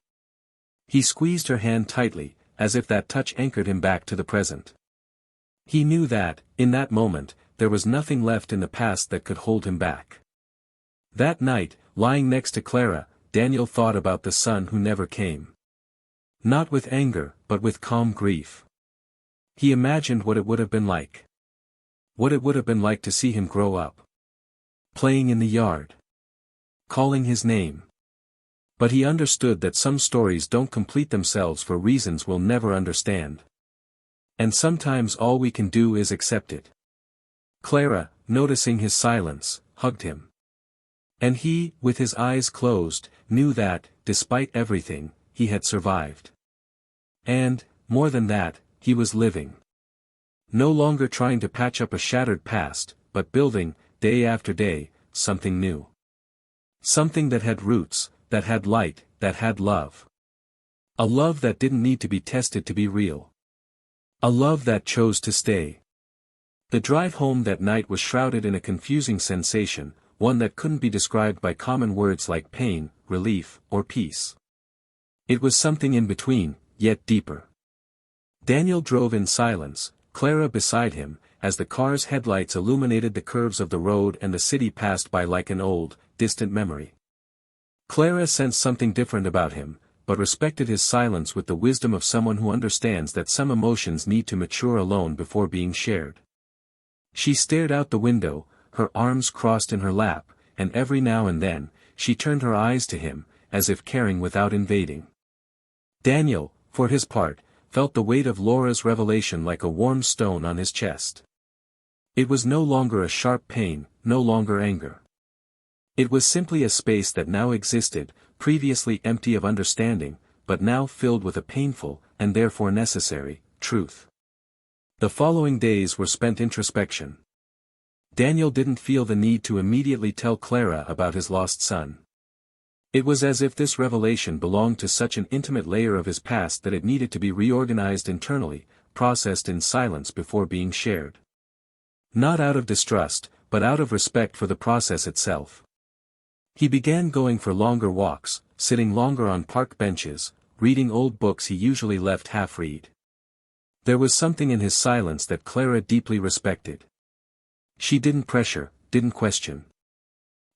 He squeezed her hand tightly, as if that touch anchored him back to the present. He knew that, in that moment, there was nothing left in the past that could hold him back. That night, lying next to Clara, Daniel thought about the son who never came. Not with anger, but with calm grief. He imagined what it would have been like. What it would have been like to see him grow up. Playing in the yard. Calling his name. But he understood that some stories don't complete themselves for reasons we'll never understand. And sometimes all we can do is accept it. Clara, noticing his silence, hugged him. And he, with his eyes closed, knew that, despite everything, he had survived. And, more than that, he was living. No longer trying to patch up a shattered past, but building, day after day, something new. Something that had roots, that had light, that had love. A love that didn't need to be tested to be real. A love that chose to stay. The drive home that night was shrouded in a confusing sensation, one that couldn't be described by common words like pain, relief, or peace. It was something in between, yet deeper. Daniel drove in silence, Clara beside him, as the car's headlights illuminated the curves of the road and the city passed by like an old, distant memory. Clara sensed something different about him, but respected his silence with the wisdom of someone who understands that some emotions need to mature alone before being shared. She stared out the window, her arms crossed in her lap, and every now and then, she turned her eyes to him, as if caring without invading. Daniel, for his part, felt the weight of Laura's revelation like a warm stone on his chest. It was no longer a sharp pain, no longer anger. It was simply a space that now existed, previously empty of understanding, but now filled with a painful, and therefore necessary, truth. The following days were spent introspection. Daniel didn't feel the need to immediately tell Clara about his lost son. It was as if this revelation belonged to such an intimate layer of his past that it needed to be reorganized internally, processed in silence before being shared. Not out of distrust, but out of respect for the process itself. He began going for longer walks, sitting longer on park benches, reading old books he usually left half-read. There was something in his silence that Clara deeply respected. She didn't pressure, didn't question.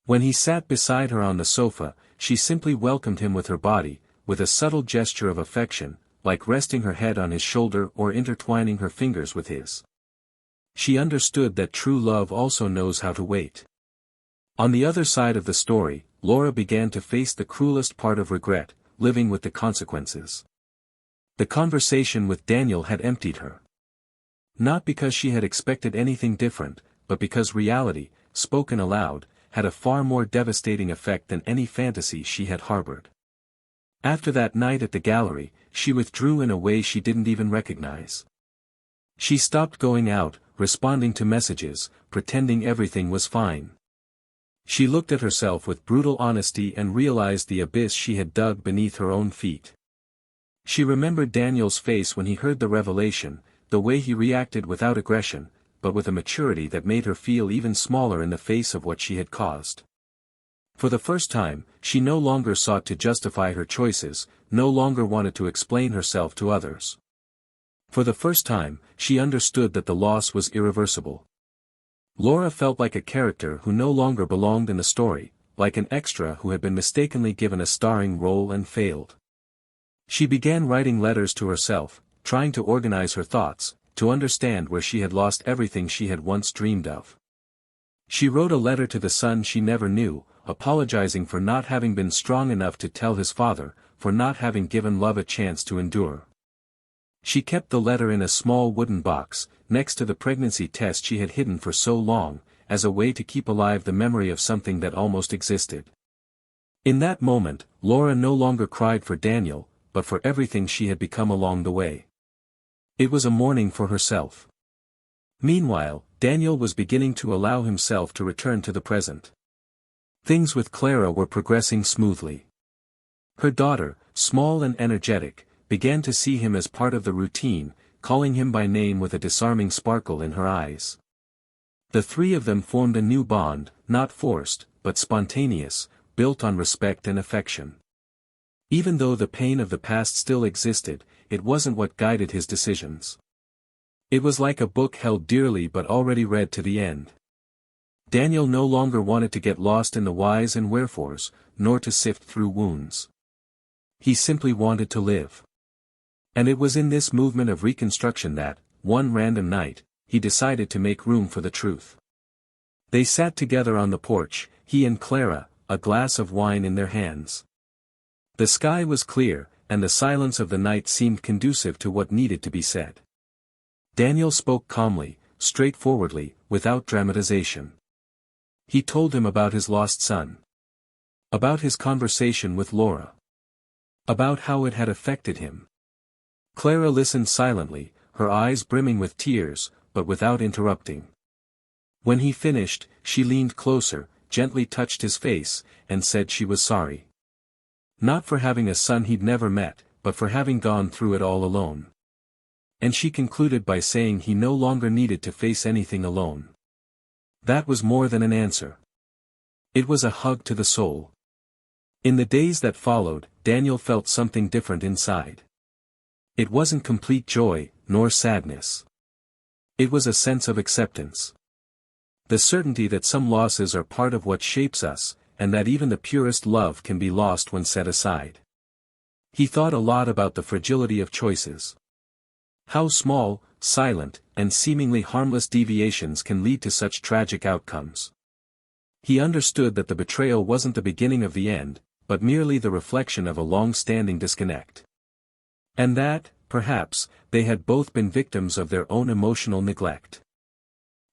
When he sat beside her on the sofa, she simply welcomed him with her body, with a subtle gesture of affection, like resting her head on his shoulder or intertwining her fingers with his. She understood that true love also knows how to wait. On the other side of the story, Laura began to face the cruelest part of regret, living with the consequences. The conversation with Daniel had emptied her. Not because she had expected anything different, but because reality, spoken aloud, had a far more devastating effect than any fantasy she had harbored. After that night at the gallery, she withdrew in a way she didn't even recognize. She stopped going out, responding to messages, pretending everything was fine. She looked at herself with brutal honesty and realized the abyss she had dug beneath her own feet. She remembered Daniel's face when he heard the revelation, the way he reacted without aggression, but with a maturity that made her feel even smaller in the face of what she had caused. For the first time, she no longer sought to justify her choices, no longer wanted to explain herself to others. For the first time, she understood that the loss was irreversible. Laura felt like a character who no longer belonged in the story, like an extra who had been mistakenly given a starring role and failed. She began writing letters to herself, trying to organize her thoughts, to understand where she had lost everything she had once dreamed of. She wrote a letter to the son she never knew, apologizing for not having been strong enough to tell his father, for not having given love a chance to endure. She kept the letter in a small wooden box, next to the pregnancy test she had hidden for so long, as a way to keep alive the memory of something that almost existed. In that moment, Laura no longer cried for Daniel, but for everything she had become along the way. It was a mourning for herself. Meanwhile, Daniel was beginning to allow himself to return to the present. Things with Clara were progressing smoothly. Her daughter, small and energetic, began to see him as part of the routine, calling him by name with a disarming sparkle in her eyes. The three of them formed a new bond, not forced, but spontaneous, built on respect and affection. Even though the pain of the past still existed, it wasn't what guided his decisions. It was like a book held dearly but already read to the end. Daniel no longer wanted to get lost in the whys and wherefores, nor to sift through wounds. He simply wanted to live. And it was in this movement of reconstruction that, one random night, he decided to make room for the truth. They sat together on the porch, he and Clara, a glass of wine in their hands. The sky was clear, and the silence of the night seemed conducive to what needed to be said. Daniel spoke calmly, straightforwardly, without dramatization. He told him about his lost son. About his conversation with Laura. About how it had affected him. Clara listened silently, her eyes brimming with tears, but without interrupting. When he finished, she leaned closer, gently touched his face, and said she was sorry. Not for having a son he'd never met, but for having gone through it all alone. And she concluded by saying he no longer needed to face anything alone. That was more than an answer. It was a hug to the soul. In the days that followed, Daniel felt something different inside. It wasn't complete joy, nor sadness. It was a sense of acceptance. The certainty that some losses are part of what shapes us, and that even the purest love can be lost when set aside. He thought a lot about the fragility of choices. How small, silent, and seemingly harmless deviations can lead to such tragic outcomes. He understood that the betrayal wasn't the beginning of the end, but merely the reflection of a long-standing disconnect. And that, perhaps, they had both been victims of their own emotional neglect.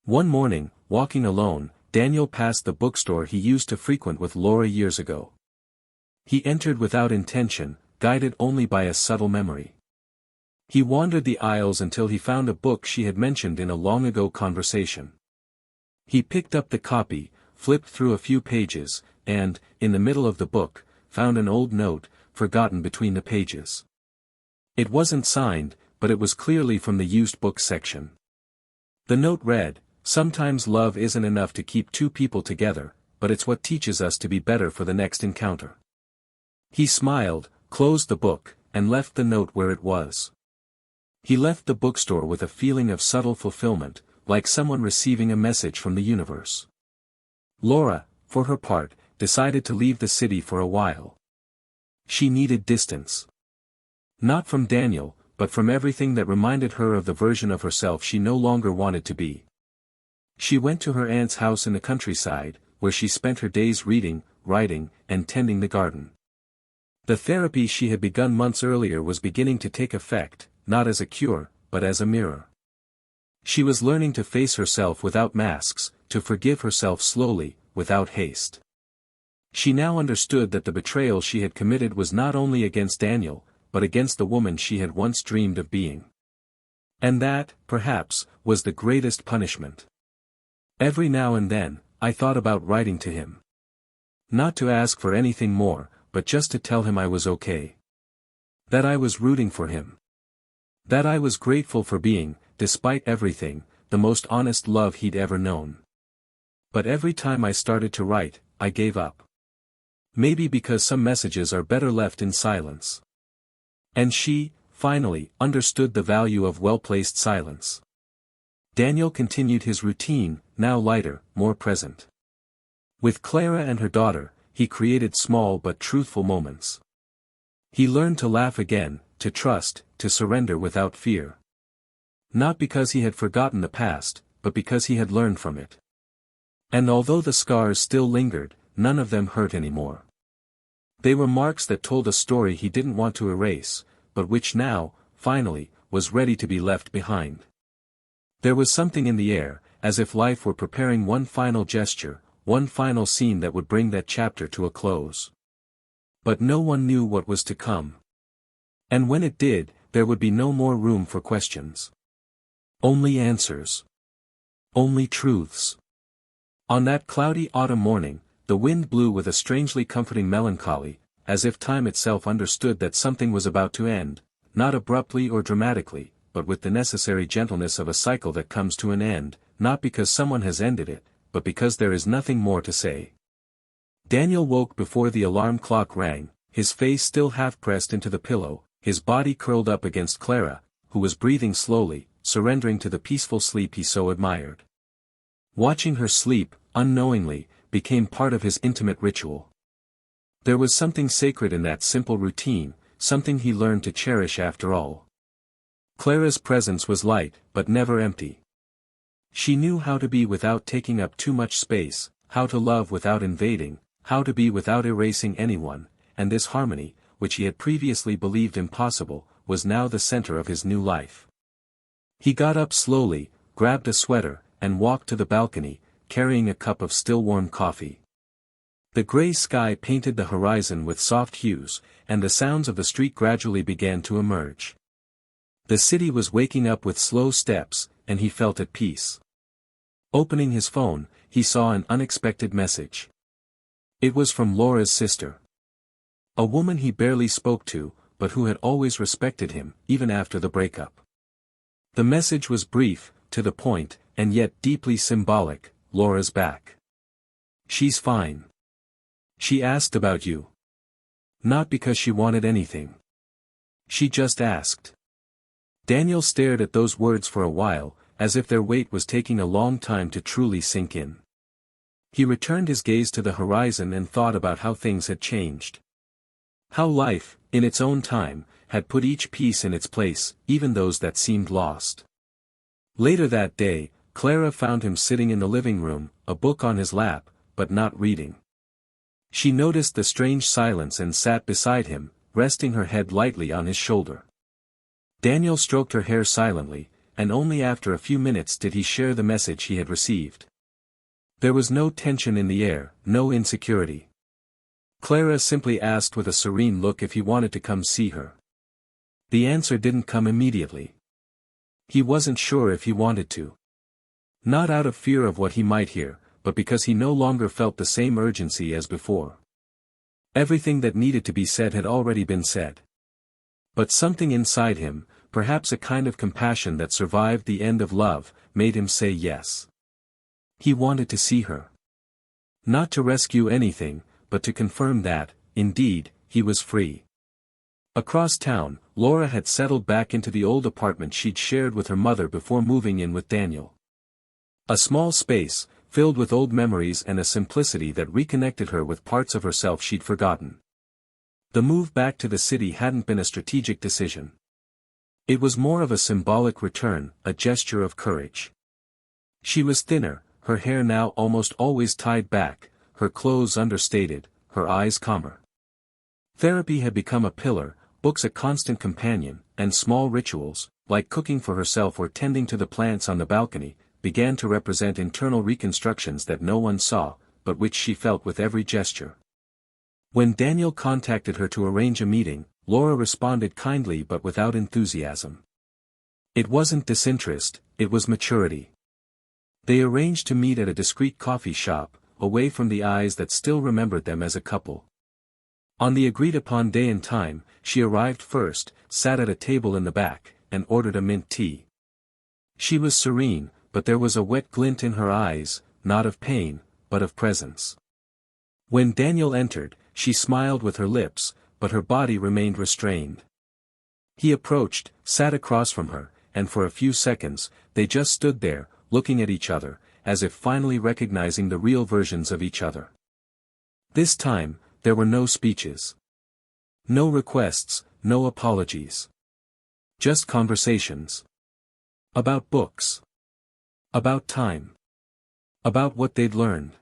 One morning, walking alone, Daniel passed the bookstore he used to frequent with Laura years ago. He entered without intention, guided only by a subtle memory. He wandered the aisles until he found a book she had mentioned in a long-ago conversation. He picked up the copy, flipped through a few pages, and, in the middle of the book, found an old note, forgotten between the pages. It wasn't signed, but it was clearly from the used books section. The note read, "Sometimes love isn't enough to keep two people together, but it's what teaches us to be better for the next encounter." He smiled, closed the book, and left the note where it was. He left the bookstore with a feeling of subtle fulfillment, like someone receiving a message from the universe. Laura, for her part, decided to leave the city for a while. She needed distance. Not from Daniel, but from everything that reminded her of the version of herself she no longer wanted to be. She went to her aunt's house in the countryside, where she spent her days reading, writing, and tending the garden. The therapy she had begun months earlier was beginning to take effect, not as a cure, but as a mirror. She was learning to face herself without masks, to forgive herself slowly, without haste. She now understood that the betrayal she had committed was not only against Daniel, but against the woman she had once dreamed of being. And that, perhaps, was the greatest punishment. Every now and then, I thought about writing to him. Not to ask for anything more, but just to tell him I was okay. That I was rooting for him. That I was grateful for being, despite everything, the most honest love he'd ever known. But every time I started to write, I gave up. Maybe because some messages are better left in silence. And she, finally, understood the value of well-placed silence. Daniel continued his routine, now lighter, more present. With Clara and her daughter, he created small but truthful moments. He learned to laugh again, to trust, to surrender without fear. Not because he had forgotten the past, but because he had learned from it. And although the scars still lingered, none of them hurt anymore. They were marks that told a story he didn't want to erase, but which now, finally, was ready to be left behind. There was something in the air, as if life were preparing one final gesture, one final scene that would bring that chapter to a close. But no one knew what was to come. And when it did, there would be no more room for questions. Only answers. Only truths. On that cloudy autumn morning, the wind blew with a strangely comforting melancholy, as if time itself understood that something was about to end, not abruptly or dramatically, but with the necessary gentleness of a cycle that comes to an end, not because someone has ended it, but because there is nothing more to say. Daniel woke before the alarm clock rang, his face still half pressed into the pillow, his body curled up against Clara, who was breathing slowly, surrendering to the peaceful sleep he so admired. Watching her sleep, unknowingly, became part of his intimate ritual. There was something sacred in that simple routine, something he learned to cherish after all. Clara's presence was light, but never empty. She knew how to be without taking up too much space, how to love without invading, how to be without erasing anyone, and this harmony, which he had previously believed impossible, was now the center of his new life. He got up slowly, grabbed a sweater, and walked to the balcony, carrying a cup of still-warm coffee. The gray sky painted the horizon with soft hues, and the sounds of the street gradually began to emerge. The city was waking up with slow steps, and he felt at peace. Opening his phone, he saw an unexpected message. It was from Laura's sister. A woman he barely spoke to, but who had always respected him, even after the breakup. The message was brief, to the point, and yet deeply symbolic. Laura's back. She's fine. She asked about you. Not because she wanted anything. She just asked. Daniel stared at those words for a while, as if their weight was taking a long time to truly sink in. He returned his gaze to the horizon and thought about how things had changed. How life, in its own time, had put each piece in its place, even those that seemed lost. Later that day, Clara found him sitting in the living room, a book on his lap, but not reading. She noticed the strange silence and sat beside him, resting her head lightly on his shoulder. Daniel stroked her hair silently, and only after a few minutes did he share the message he had received. There was no tension in the air, no insecurity. Clara simply asked with a serene look if he wanted to come see her. The answer didn't come immediately. He wasn't sure if he wanted to. Not out of fear of what he might hear, but because he no longer felt the same urgency as before. Everything that needed to be said had already been said. But something inside him, perhaps a kind of compassion that survived the end of love, made him say yes. He wanted to see her. Not to rescue anything, but to confirm that, indeed, he was free. Across town, Laura had settled back into the old apartment she'd shared with her mother before moving in with Daniel. A small space, filled with old memories and a simplicity that reconnected her with parts of herself she'd forgotten. The move back to the city hadn't been a strategic decision. It was more of a symbolic return, a gesture of courage. She was thinner, her hair now almost always tied back, her clothes understated, her eyes calmer. Therapy had become a pillar, books a constant companion, and small rituals, like cooking for herself or tending to the plants on the balcony, began to represent internal reconstructions that no one saw, but which she felt with every gesture. When Daniel contacted her to arrange a meeting, Laura responded kindly but without enthusiasm. It wasn't disinterest, it was maturity. They arranged to meet at a discreet coffee shop, away from the eyes that still remembered them as a couple. On the agreed-upon day and time, she arrived first, sat at a table in the back, and ordered a mint tea. She was serene, but there was a wet glint in her eyes, not of pain, but of presence. When Daniel entered, she smiled with her lips, but her body remained restrained. He approached, sat across from her, and for a few seconds, they just stood there, looking at each other, as if finally recognizing the real versions of each other. This time, there were no speeches. No requests, no apologies. Just conversations. About books. About time. About what they'd learned.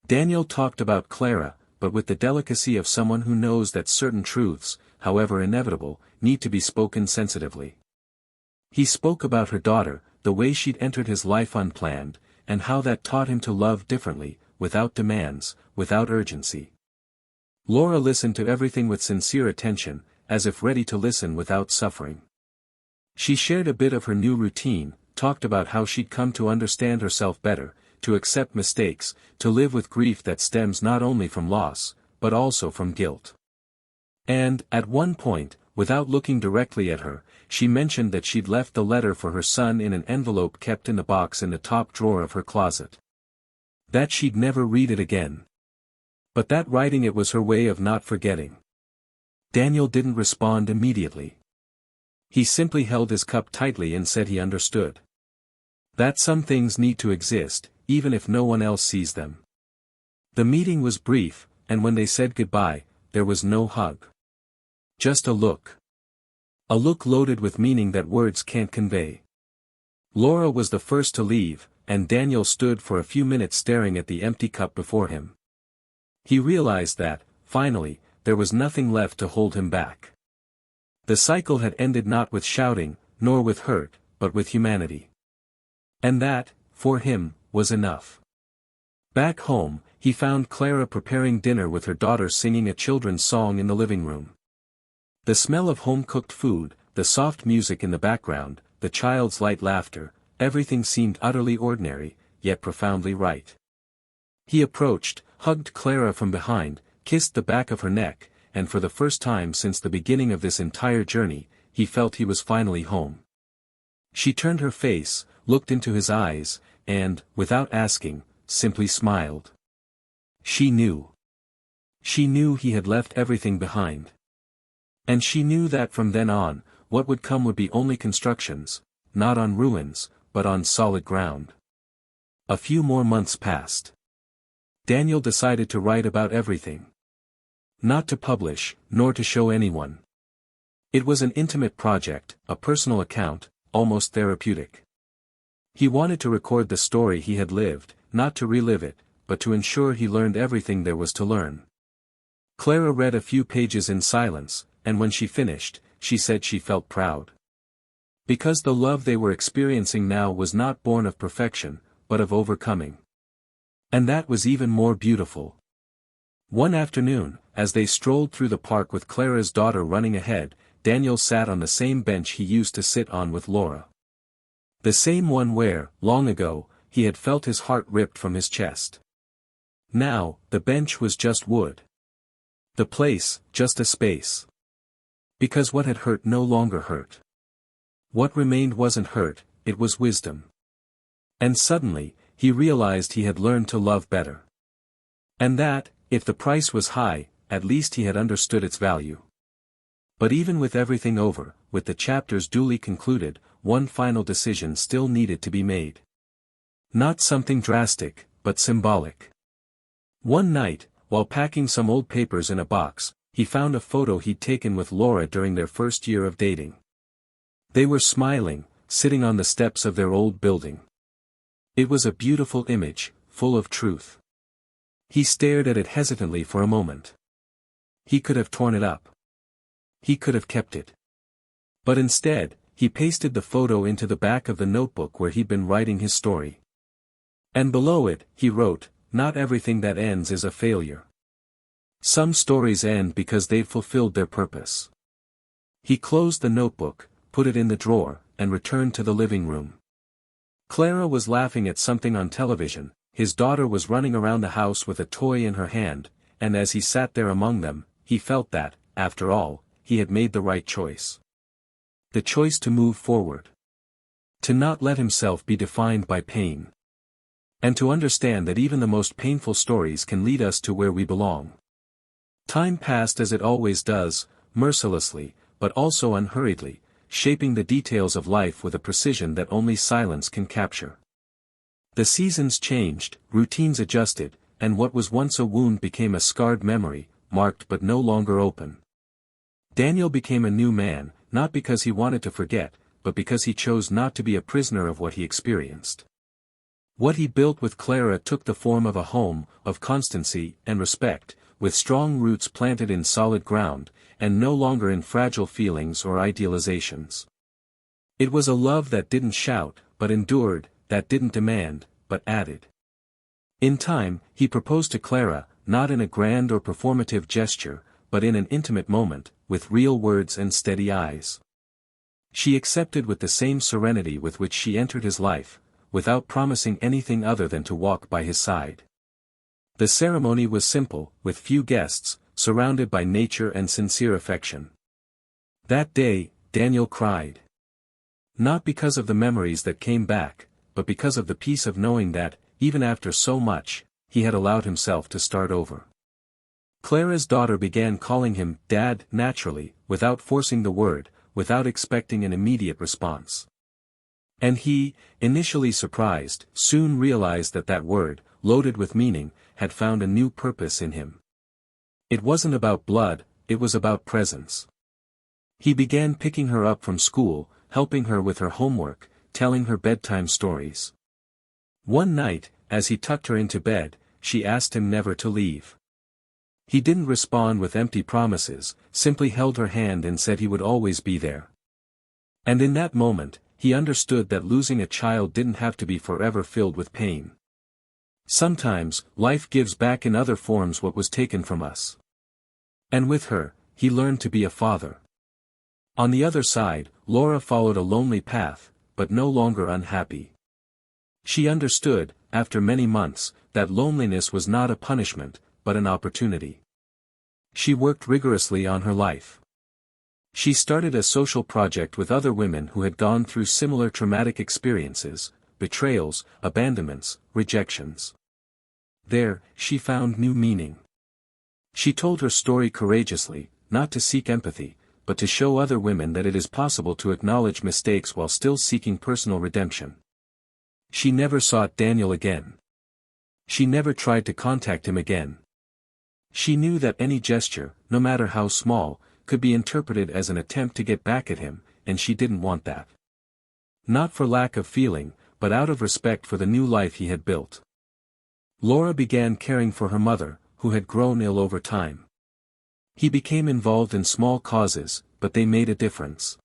Daniel talked about Clara, but with the delicacy of someone who knows that certain truths, however inevitable, need to be spoken sensitively. He spoke about her daughter, the way she'd entered his life unplanned, and how that taught him to love differently, without demands, without urgency. Laura listened to everything with sincere attention, as if ready to listen without suffering. She shared a bit of her new routine, talked about how she'd come to understand herself better, to accept mistakes, to live with grief that stems not only from loss, but also from guilt. And, at one point, without looking directly at her, she mentioned that she'd left the letter for her son in an envelope kept in the box in the top drawer of her closet. That she'd never read it again. But that writing it was her way of not forgetting. Daniel didn't respond immediately. He simply held his cup tightly and said he understood. That some things need to exist, even if no one else sees them. The meeting was brief, and when they said goodbye, there was no hug. Just a look. A look loaded with meaning that words can't convey. Laura was the first to leave, and Daniel stood for a few minutes staring at the empty cup before him. He realized that, finally, there was nothing left to hold him back. The cycle had ended not with shouting, nor with hurt, but with humanity. And that, for him, was enough. Back home, he found Clara preparing dinner with her daughter singing a children's song in the living room. The smell of home-cooked food, the soft music in the background, the child's light laughter, everything seemed utterly ordinary, yet profoundly right. He approached, hugged Clara from behind, kissed the back of her neck, and for the first time since the beginning of this entire journey, he felt he was finally home. She turned her face, looked into his eyes, and, without asking, simply smiled. She knew. She knew he had left everything behind. And she knew that from then on, what would come would be only constructions, not on ruins, but on solid ground. A few more months passed. Daniel decided to write about everything. Not to publish, nor to show anyone. It was an intimate project, a personal account, almost therapeutic. He wanted to record the story he had lived, not to relive it, but to ensure he learned everything there was to learn. Clara read a few pages in silence, and when she finished, she said she felt proud. Because the love they were experiencing now was not born of perfection, but of overcoming. And that was even more beautiful. One afternoon, as they strolled through the park with Clara's daughter running ahead, Daniel sat on the same bench he used to sit on with Laura. The same one where, long ago, he had felt his heart ripped from his chest. Now, the bench was just wood. The place, just a space. Because what had hurt no longer hurt. What remained wasn't hurt, it was wisdom. And suddenly, he realized he had learned to love better. And that, if the price was high, at least he had understood its value. But even with everything over, with the chapters duly concluded, one final decision still needed to be made. Not something drastic, but symbolic. One night, while packing some old papers in a box, he found a photo he'd taken with Laura during their first year of dating. They were smiling, sitting on the steps of their old building. It was a beautiful image, full of truth. He stared at it hesitantly for a moment. He could have torn it up. He could have kept it. But instead, he pasted the photo into the back of the notebook where he'd been writing his story. And below it, he wrote, "Not everything that ends is a failure. Some stories end because they've fulfilled their purpose." He closed the notebook, put it in the drawer, and returned to the living room. Clara was laughing at something on television, his daughter was running around the house with a toy in her hand, and as he sat there among them, he felt that, after all, he had made the right choice. The choice to move forward. To not let himself be defined by pain. And to understand that even the most painful stories can lead us to where we belong. Time passed as it always does, mercilessly, but also unhurriedly, shaping the details of life with a precision that only silence can capture. The seasons changed, routines adjusted, and what was once a wound became a scarred memory, marked but no longer open. Daniel became a new man, not because he wanted to forget, but because he chose not to be a prisoner of what he experienced. What he built with Clara took the form of a home, of constancy and respect, with strong roots planted in solid ground, and no longer in fragile feelings or idealizations. It was a love that didn't shout, but endured, that didn't demand, but added. In time, he proposed to Clara, not in a grand or performative gesture, but in an intimate moment, with real words and steady eyes. She accepted with the same serenity with which she entered his life, without promising anything other than to walk by his side. The ceremony was simple, with few guests, surrounded by nature and sincere affection. That day, Daniel cried. Not because of the memories that came back, but because of the peace of knowing that, even after so much, he had allowed himself to start over. Clara's daughter began calling him Dad naturally, without forcing the word, without expecting an immediate response. And he, initially surprised, soon realized that that word, loaded with meaning, had found a new purpose in him. It wasn't about blood, it was about presence. He began picking her up from school, helping her with her homework, telling her bedtime stories. One night, as he tucked her into bed, she asked him never to leave. He didn't respond with empty promises, simply held her hand and said he would always be there. And in that moment, he understood that losing a child didn't have to be forever filled with pain. Sometimes, life gives back in other forms what was taken from us. And with her, he learned to be a father. On the other side, Laura followed a lonely path, but no longer unhappy. She understood, after many months, that loneliness was not a punishment, but an opportunity. She worked rigorously on her life. She started a social project with other women who had gone through similar traumatic experiences, betrayals, abandonments, rejections. There, she found new meaning. She told her story courageously, not to seek empathy, but to show other women that it is possible to acknowledge mistakes while still seeking personal redemption. She never sought Daniel again. She never tried to contact him again. She knew that any gesture, no matter how small, could be interpreted as an attempt to get back at him, and she didn't want that. Not for lack of feeling, but out of respect for the new life he had built. Laura began caring for her mother, who had grown ill over time. He became involved in small causes, but they made a difference.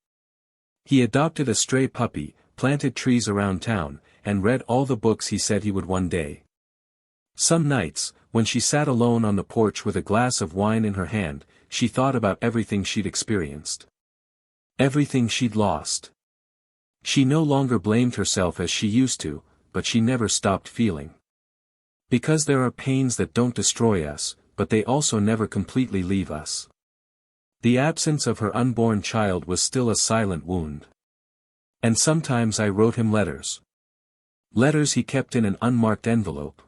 He adopted a stray puppy, planted trees around town, and read all the books he said he would one day. Some nights, when she sat alone on the porch with a glass of wine in her hand, she thought about everything she'd experienced. Everything she'd lost. She no longer blamed herself as she used to, but she never stopped feeling. Because there are pains that don't destroy us, but they also never completely leave us. The absence of her unborn child was still a silent wound. And sometimes I wrote him letters. Letters he kept in an unmarked envelope.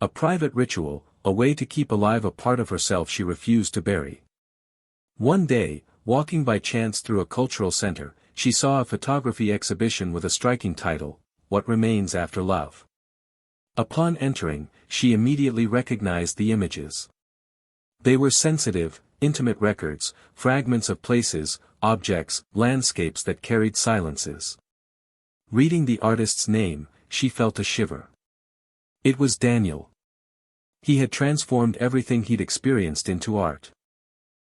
A private ritual, a way to keep alive a part of herself she refused to bury. One day, walking by chance through a cultural center, she saw a photography exhibition with a striking title, What Remains After Love. Upon entering, she immediately recognized the images. They were sensitive, intimate records, fragments of places, objects, landscapes that carried silences. Reading the artist's name, she felt a shiver. It was Daniel. He had transformed everything he'd experienced into art.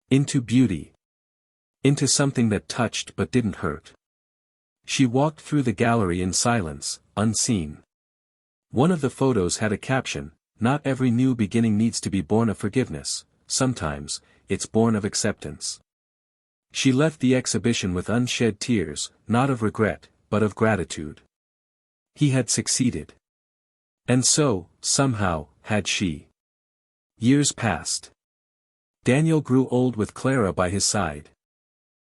Into beauty. Into something that touched but didn't hurt. She walked through the gallery in silence, unseen. One of the photos had a caption, "Not every new beginning needs to be born of forgiveness, sometimes, it's born of acceptance." She left the exhibition with unshed tears, not of regret, but of gratitude. He had succeeded. And so, somehow, had she. Years passed. Daniel grew old with Clara by his side.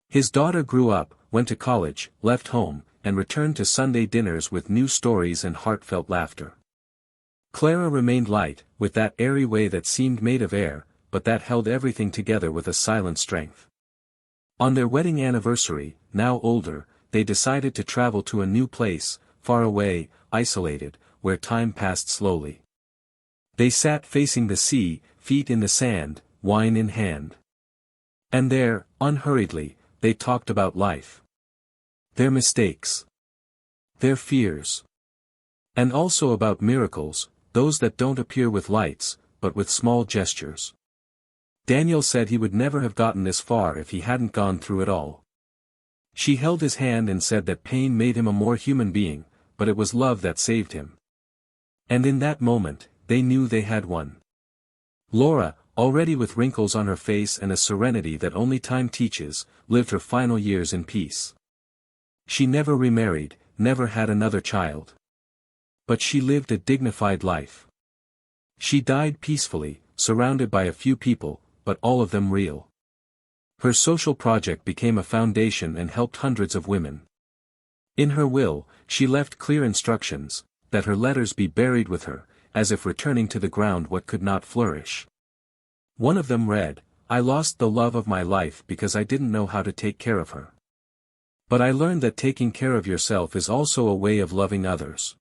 His daughter grew up, went to college, left home, and returned to Sunday dinners with new stories and heartfelt laughter. Clara remained light, with that airy way that seemed made of air, but that held everything together with a silent strength. On their wedding anniversary, now older, they decided to travel to a new place, far away, isolated, where time passed slowly. They sat facing the sea, feet in the sand, wine in hand. And there, unhurriedly, they talked about life. Their mistakes. Their fears. And also about miracles, those that don't appear with lights, but with small gestures. Daniel said he would never have gotten this far if he hadn't gone through it all. She held his hand and said that pain made him a more human being, but it was love that saved him. And in that moment, they knew they had won. Laura, already with wrinkles on her face and a serenity that only time teaches, lived her final years in peace. She never remarried, never had another child. But she lived a dignified life. She died peacefully, surrounded by a few people, but all of them real. Her social project became a foundation and helped hundreds of women. In her will, she left clear instructions, that her letters be buried with her, as if returning to the ground what could not flourish. One of them read, "I lost the love of my life because I didn't know how to take care of her. But I learned that taking care of yourself is also a way of loving others."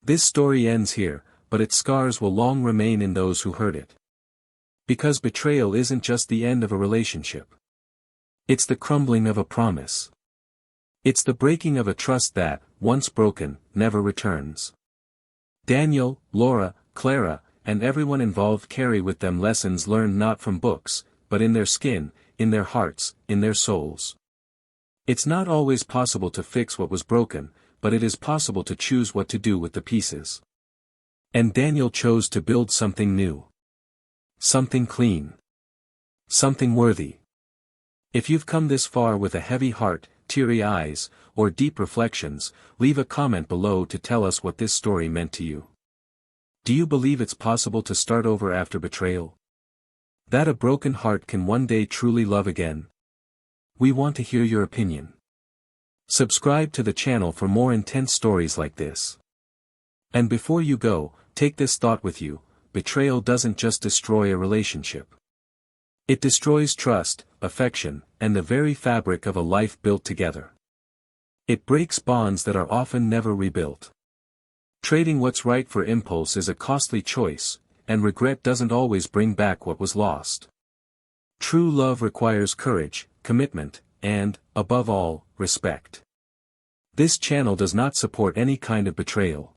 This story ends here, but its scars will long remain in those who heard it. Because betrayal isn't just the end of a relationship. It's the crumbling of a promise. It's the breaking of a trust that, once broken, never returns. Daniel, Laura, Clara, and everyone involved carry with them lessons learned not from books, but in their skin, in their hearts, in their souls. It's not always possible to fix what was broken, but it is possible to choose what to do with the pieces. And Daniel chose to build something new. Something clean. Something worthy. If you've come this far with a heavy heart, teary eyes, or deep reflections, leave a comment below to tell us what this story meant to you. Do you believe it's possible to start over after betrayal? That a broken heart can one day truly love again? We want to hear your opinion. Subscribe to the channel for more intense stories like this. And before you go, take this thought with you: betrayal doesn't just destroy a relationship. It destroys trust, affection, and the very fabric of a life built together. It breaks bonds that are often never rebuilt. Trading what's right for impulse is a costly choice, and regret doesn't always bring back what was lost. True love requires courage, commitment, and, above all, respect. This channel does not support any kind of betrayal.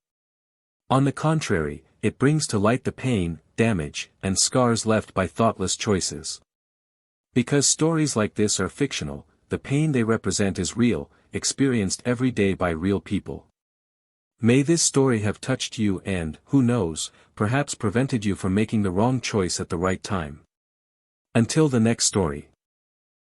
On the contrary, it brings to light the pain, damage, and scars left by thoughtless choices. Because stories like this are fictional, the pain they represent is real, experienced every day by real people. May this story have touched you and, who knows, perhaps prevented you from making the wrong choice at the right time. Until the next story.